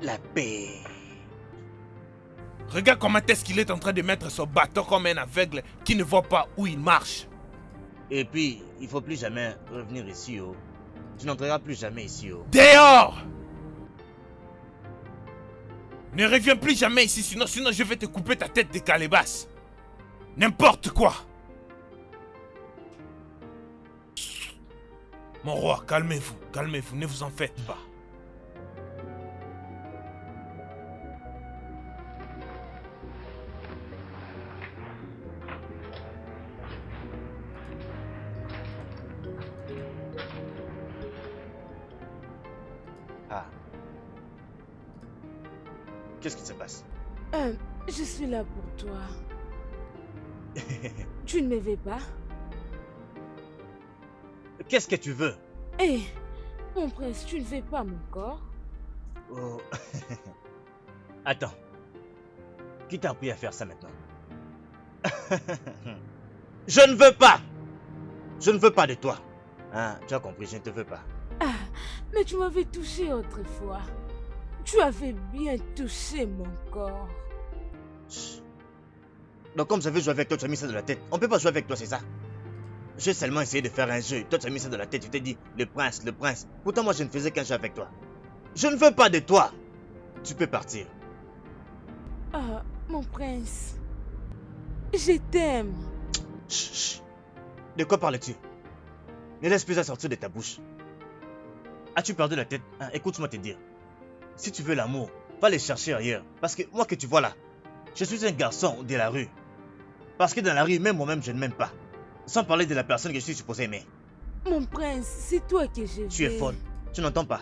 La paix. Regarde comment est-ce qu'il est en train de mettre son bâton comme un aveugle qui ne voit pas où il marche. Et puis, il faut plus jamais revenir ici, oh. Tu n'entreras plus jamais ici, oh. Dehors! Ne reviens plus jamais ici, sinon je vais te couper ta tête de calebasse. N'importe quoi. Mon roi, calmez-vous, ne vous en faites pas. Ah. Qu'est-ce qui se passe? Je suis là pour toi. Tu ne me veux pas? Qu'est-ce que tu veux? Hé, mon prince, tu ne veux pas mon corps? Oh. Attends. Qui t'a appris à faire ça maintenant? Je ne veux pas! Je ne veux pas de toi. Hein, tu as compris, je ne te veux pas. Ah, mais tu m'avais touché autrefois. Tu avais bien touché mon corps. Chut. Donc comme j'avais joué avec toi, tu as mis ça dans la tête. On peut pas jouer avec toi, c'est ça? J'ai seulement essayé de faire un jeu. Toi, tu as mis ça dans la tête. Tu t'es dit, le prince, le prince. Pourtant, moi, je ne faisais qu'un jeu avec toi. Je ne veux pas de toi. Tu peux partir. Ah, mon prince. Je t'aime. Chut, chut. De quoi parles-tu? Ne laisse plus ça sortir de ta bouche. As-tu perdu la tête? Hein, écoute-moi te dire. Si tu veux l'amour, va le chercher ailleurs. Parce que moi que tu vois là, je suis un garçon de la rue. Parce que dans la rue, même moi-même, je ne m'aime pas. Sans parler de la personne que je suis supposé aimer. Mon prince, c'est toi que je veux. Tu es folle. Tu n'entends pas.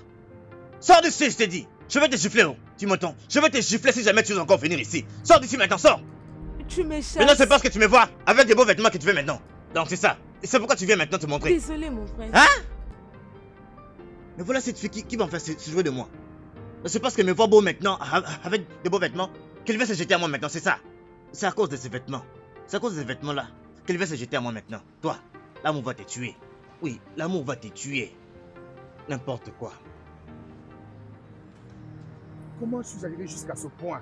Sors d'ici, je t'ai dit. Je vais te gifler, oh. Tu m'entends? Je vais te gifler si jamais tu veux encore venir ici. Sors d'ici maintenant, sors. Tu me chasses. Maintenant, c'est parce que tu me vois avec des beaux vêtements que tu veux maintenant. Donc c'est ça. Et c'est pourquoi tu viens maintenant te montrer. Désolé, mon prince. Hein? Mais voilà cette fille qui va me faire se jouer de moi. C'est parce qu'elle me voit beau maintenant, avec de beaux vêtements, qu'elle vient se jeter à moi maintenant, c'est ça. C'est à cause de ces vêtements. C'est à cause de ces vêtements-là qu'elle vient se jeter à moi maintenant. Toi, l'amour va te tuer. Oui, l'amour va te tuer. N'importe quoi. Comment je suis arrivé jusqu'à ce point?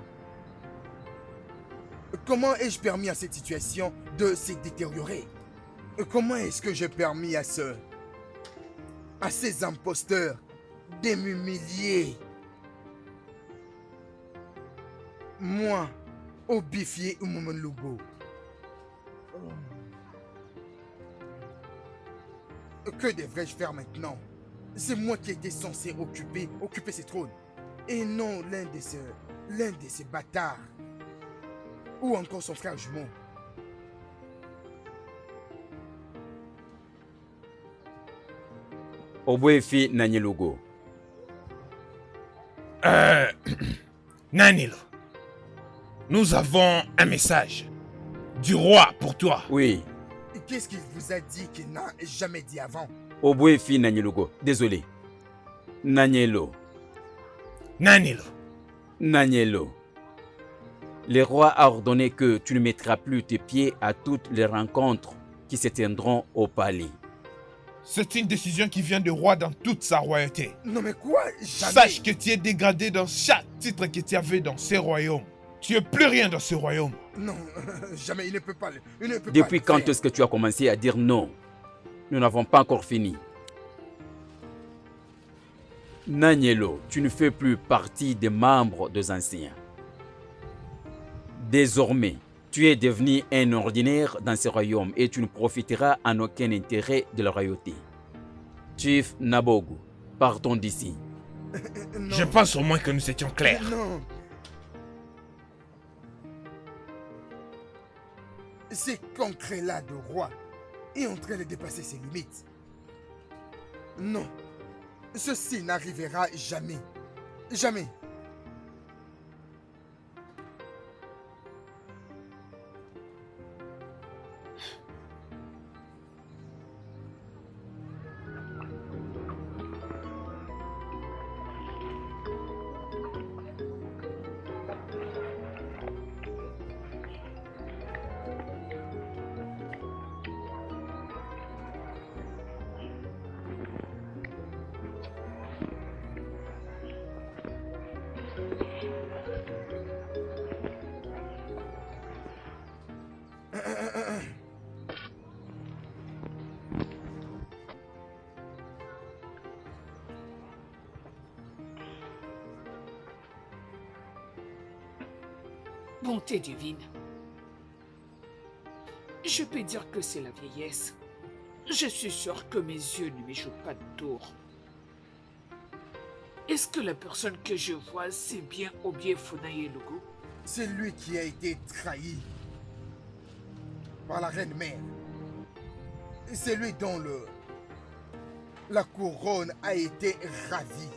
Comment ai-je permis à cette situation de se détériorer? Comment est-ce que j'ai permis à ces imposteurs de m'humilier? Moi, Obifié Umumenlugo. Que devrais-je faire maintenant? C'est moi qui étais censé occuper ce trône. Et non l'un de ces bâtards. Ou encore son frère jumeau. Obwefi Nanyelugo. Nanilo, nous avons un message du roi pour toi. Oui. Qu'est-ce qu'il vous a dit qu'il n'a jamais dit avant? Obwefi Nanyelugo. Désolé. Nanyelo, Nanilo. Nanyelo. Le roi a ordonné que tu ne mettras plus tes pieds à toutes les rencontres qui se tiendront au palais. C'est une décision qui vient du roi dans toute sa royauté. Non mais quoi? Jamais. Sache que tu es dégradé dans chaque titre que tu avais dans ce royaume. Tu es plus rien dans ce royaume. Non, jamais, il ne peut pas le... Il ne peut Depuis pas quand le faire. est-ce que tu as commencé à dire non? Nous n'avons pas encore fini. Nanyelo, tu ne fais plus partie des membres des anciens. Désormais, tu es devenu un ordinaire dans ce royaume et tu ne profiteras en aucun intérêt de la royauté. Chief Nabogu, partons d'ici. Non. Je pense au moins que nous étions clairs. Non. Ces concrets-là de roi est en train de dépasser ses limites. Non. Ceci n'arrivera jamais. Jamais. Bonté divine. Je peux dire que c'est la vieillesse. Je suis sûr que mes yeux ne me jouent pas de tour. Est-ce que la personne que je vois, c'est bien Obie Funaye Lugu? C'est lui qui a été trahi par la reine mère. C'est lui dont la couronne a été ravie.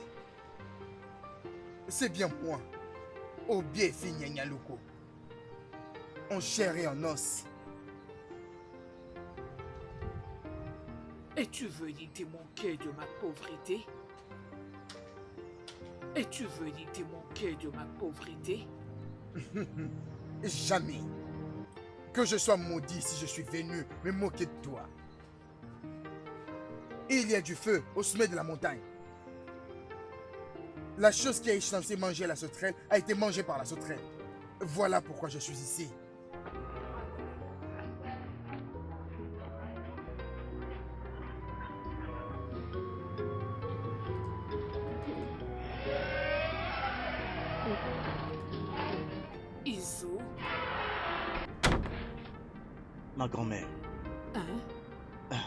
C'est bien moi, Obie Finyanyaluko, en chair et en os. Es-tu venu te manquer de ma pauvreté? Es-tu venu te manquer de ma pauvreté? Jamais. Que je sois maudit si je suis venu me moquer de toi. Il y a du feu au sommet de la montagne. La chose qui est censée manger la sauterelle a été mangée par la sauterelle. Voilà pourquoi je suis ici. Izo? Ma grand-mère. Hein?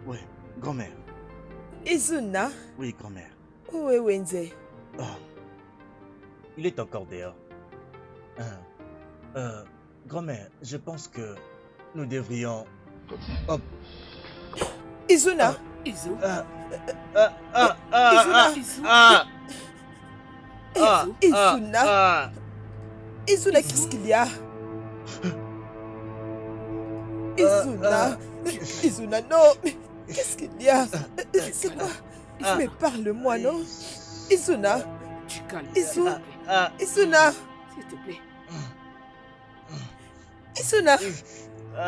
Ouais, grand-mère. Izuna, Oui, grand-mère. où est Wenze? Ah, il est encore dehors. Grand-mère, je pense que nous devrions... Hop. Izuna, Izo? Izuna, Izuna, qu'est-ce qu'il y a? Izuna, Izuna, non, mais qu'est-ce qu'il y a? C'est quoi? Mais parle-moi, non? Izuna, Tu calmes, Izo, s'il te plaît. Izuna, S'il te plaît. Izuna,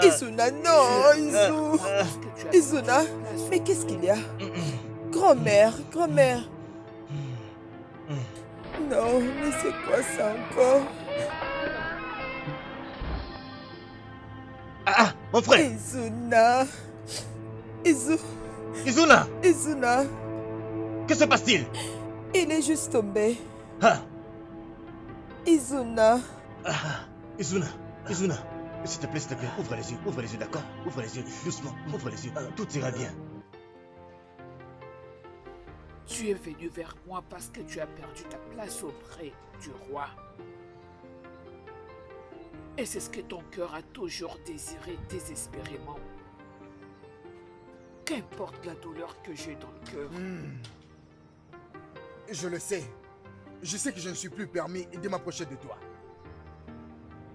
Izuna, non, Izo, Est-ce que tu as Izuna, mais qu'est-ce qu'il y a? Grand-mère, grand-mère. Non, mais c'est quoi ça encore? Ah, mon frère. Izuna, Izuna, Izuna, que se passe-t-il? il est juste tombé. Ah, Izuna, Izuna, s'il te plaît, ouvre les yeux, d'accord? Ouvre les yeux, doucement, ouvre les yeux, tout ira bien. Tu es venu vers moi parce que tu as perdu ta place auprès du roi. Et c'est ce que ton cœur a toujours désiré désespérément. Qu'importe la douleur que j'ai dans le cœur. Je le sais. Je sais que je ne suis plus permis de m'approcher de toi.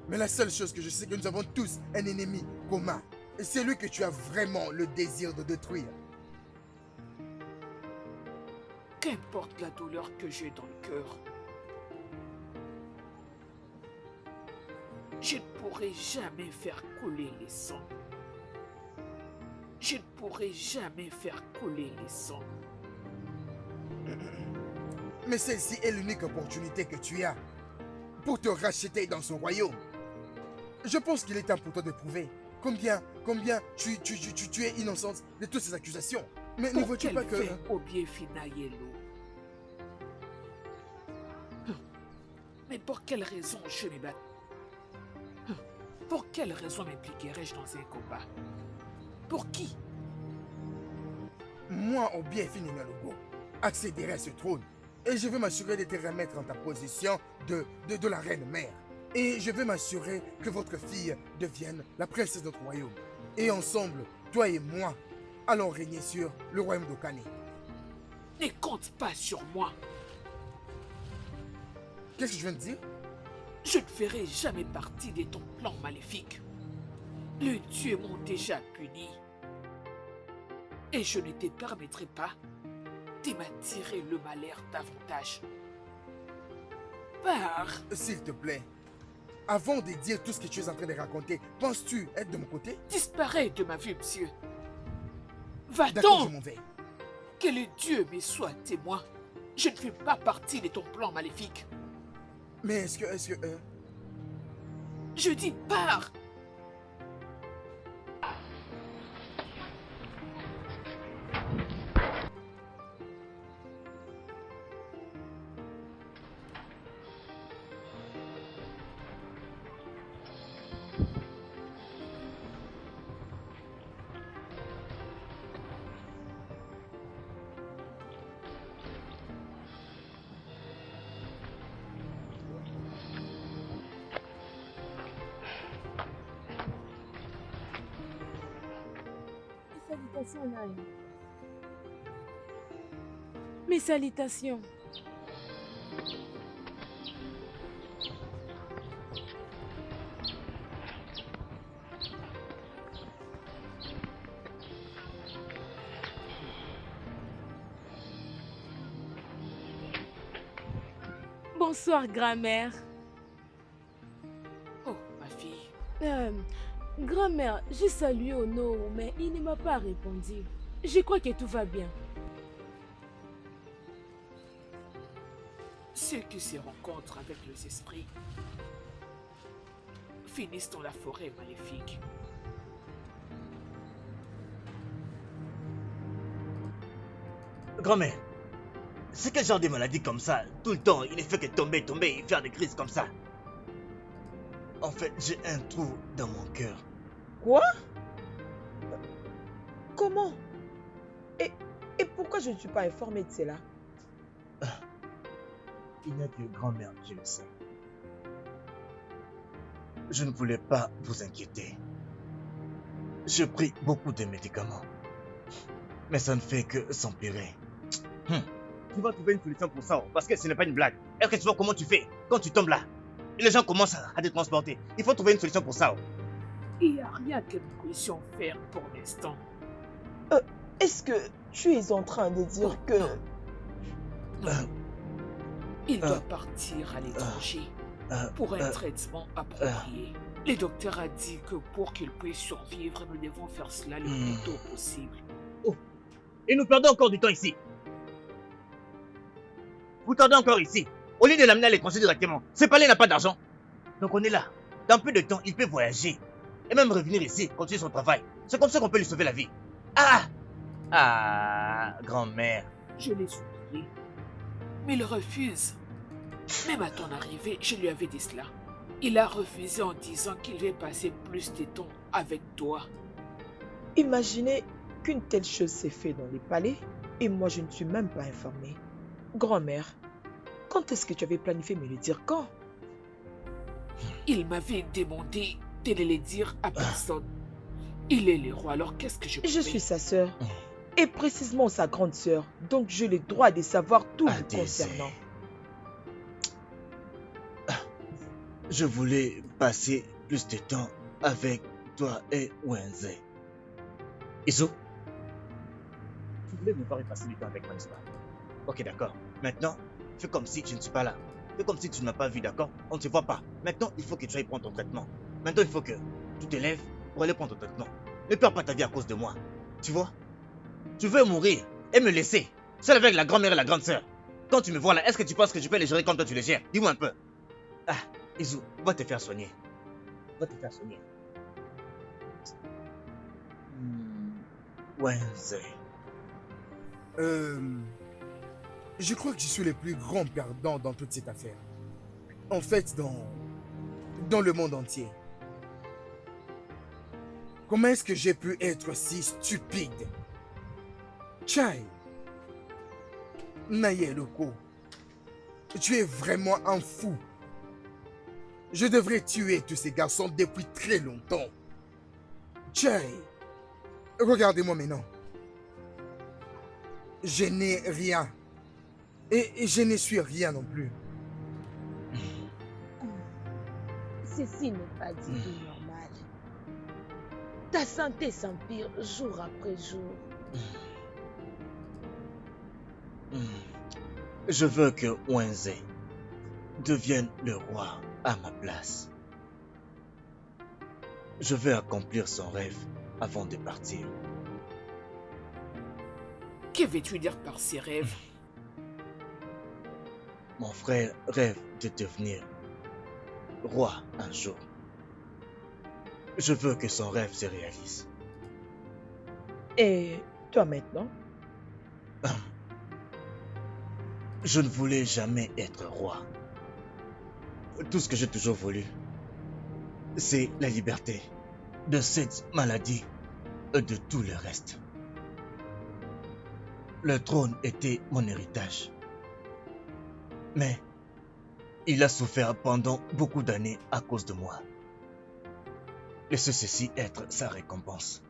Mais la seule chose que je sais, que nous avons tous un ennemi commun. Et c'est lui que tu as vraiment le désir de détruire. Qu'importe la douleur que j'ai dans le cœur, je ne pourrai jamais faire couler les sangs. Je ne pourrai jamais faire couler les sangs. Mais celle-ci est l'unique opportunité que tu as pour te racheter dans son royaume. Je pense qu'il est temps pour toi de prouver combien tu es innocente de toutes ces accusations. Mais ne Pour vois-tu quel pas que... fait Obie Finayelo? Mais pour quelle raison je me bats? Pour quelle raison m'impliquerais-je dans un combat? Pour qui? Moi, Obie Finayelo, accéderai à ce trône et je veux m'assurer de te remettre en ta position de la reine mère. Et je veux m'assurer que votre fille devienne la princesse de notre royaume. Et ensemble, toi et moi, allons régner sur le royaume d'Okane. Ne compte pas sur moi. Qu'est-ce que je viens de dire? Je ne ferai jamais partie de ton plan maléfique. Les dieux m'ont déjà puni. Et je ne te permettrai pas de m'attirer le malheur davantage. Pars. S'il te plaît, avant de dire tout ce que tu es en train de raconter, penses-tu être de mon côté? Disparais de ma vue, monsieur. D'accord, Va-t'en. je m'en vais. Que le Dieu me soit témoin. Je ne fais pas partie de ton plan maléfique. Mais est-ce que... Je dis pars. Salutations, Naïm. Mes salutations. Bonsoir, grand-mère. Oh, ma fille. Grand-mère, j'ai salué Ono, mais il ne m'a pas répondu. Je crois que tout va bien. Ceux qui se rencontrent avec les esprits finissent dans la forêt maléfique. Grand-mère, c'est quel genre de maladie comme ça? Tout le temps, il ne fait que tomber et faire des crises comme ça. En fait, j'ai un trou dans mon cœur. Quoi? Comment? Et pourquoi je ne suis pas informée de cela? Il n'y a que grand-mère qui le sait. Je ne voulais pas vous inquiéter. J'ai pris beaucoup de médicaments. Mais ça ne fait que s'empirer. Tu vas trouver une solution pour ça, parce que ce n'est pas une blague. Est-ce que tu vois comment tu fais quand tu tombes là? Et les gens commencent à te transporter. Il faut trouver une solution pour ça. Il n'y a rien que nous puissions faire pour l'instant. Est-ce que tu es en train de dire que... Non. Il doit partir à l'étranger pour un traitement approprié. Le docteur a dit que pour qu'il puisse survivre, nous devons faire cela le plus tôt possible. Oh. Et nous perdons encore du temps ici. Vous tardez encore ici. Au lieu de l'amener à l'étranger directement, ce palais n'a pas d'argent. Donc on est là. Dans peu de temps, il peut voyager. Et même revenir ici, continuer son travail. C'est comme ça qu'on peut lui sauver la vie. Grand-mère. Je l'ai supplié. Mais il refuse. Même à ton arrivée, je lui avais dit cela. Il a refusé en disant qu'il allait passer plus de temps avec toi. Imaginez qu'une telle chose s'est faite dans les palais et moi je ne suis même pas informée. Grand-mère, quand est-ce que tu avais planifié me le dire quand? Il m'avait demandé de ne le dire à personne. Il est le roi, alors qu'est-ce que je peux Je suis sa sœur. Et précisément sa grande sœur. Donc j'ai le droit de savoir tout vous concernant. Je voulais passer plus de temps avec toi et Wenze. Iso, tu voulais me voir y passer du temps avec moi, n'est-ce pas? Ok, d'accord. Maintenant, fais comme si je ne suis pas là. Fais comme si tu ne m'as pas vu, d'accord? On ne se voit pas. Maintenant, il faut que tu ailles prendre ton traitement. Maintenant, il faut que tu te lèves pour aller prendre ton traitement. Ne perds pas ta vie à cause de moi. Tu vois? Tu veux mourir et me laisser seul avec la grand-mère et la grande-sœur. Quand tu me vois là, est-ce que tu penses que je peux les gérer comme toi tu les gères? Dis-moi un peu. Ah, Izu, va te faire soigner. Va te faire soigner. Wednesday. Je crois que je suis le plus grand perdant dans toute cette affaire. En fait, dans le monde entier. Comment est-ce que j'ai pu être si stupide? Chai, Naye Loko, tu es vraiment un fou. Je devrais tuer tous ces garçons depuis très longtemps. Chai, regardez-moi maintenant. Je n'ai rien. Et je ne suis rien non plus. Ceci n'est pas du tout normal. Ta santé s'empire jour après jour. Je veux que Wenze devienne le roi à ma place. Je veux accomplir son rêve avant de partir. Que veux-tu dire par ces rêves? Mon frère rêve de devenir roi un jour. Je veux que son rêve se réalise. Et toi maintenant? Je ne voulais jamais être roi. Tout ce que j'ai toujours voulu, c'est la liberté de cette maladie et de tout le reste. Le trône était mon héritage. Mais il a souffert pendant beaucoup d'années à cause de moi. Laissez ceci être sa récompense.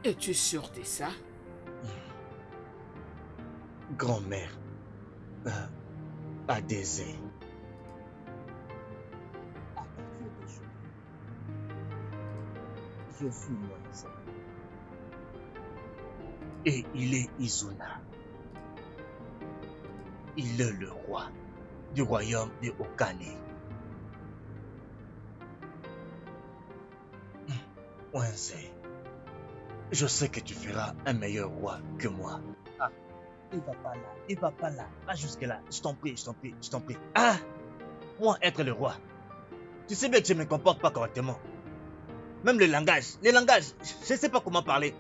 Es-tu sûr de ça? Grand-mère, Adézé. À partir d'aujourd'hui, je suis Moïse. Et il est Izuna. Il est le roi du royaume de Okane. Wenze, je sais que tu feras un meilleur roi que moi. Ah, il va pas là, il va pas là, pas jusque là. Je t'en prie, je t'en prie, je t'en prie. Ah, moi être le roi. Tu sais bien que je ne me comporte pas correctement. Même le langage, je ne sais pas comment parler.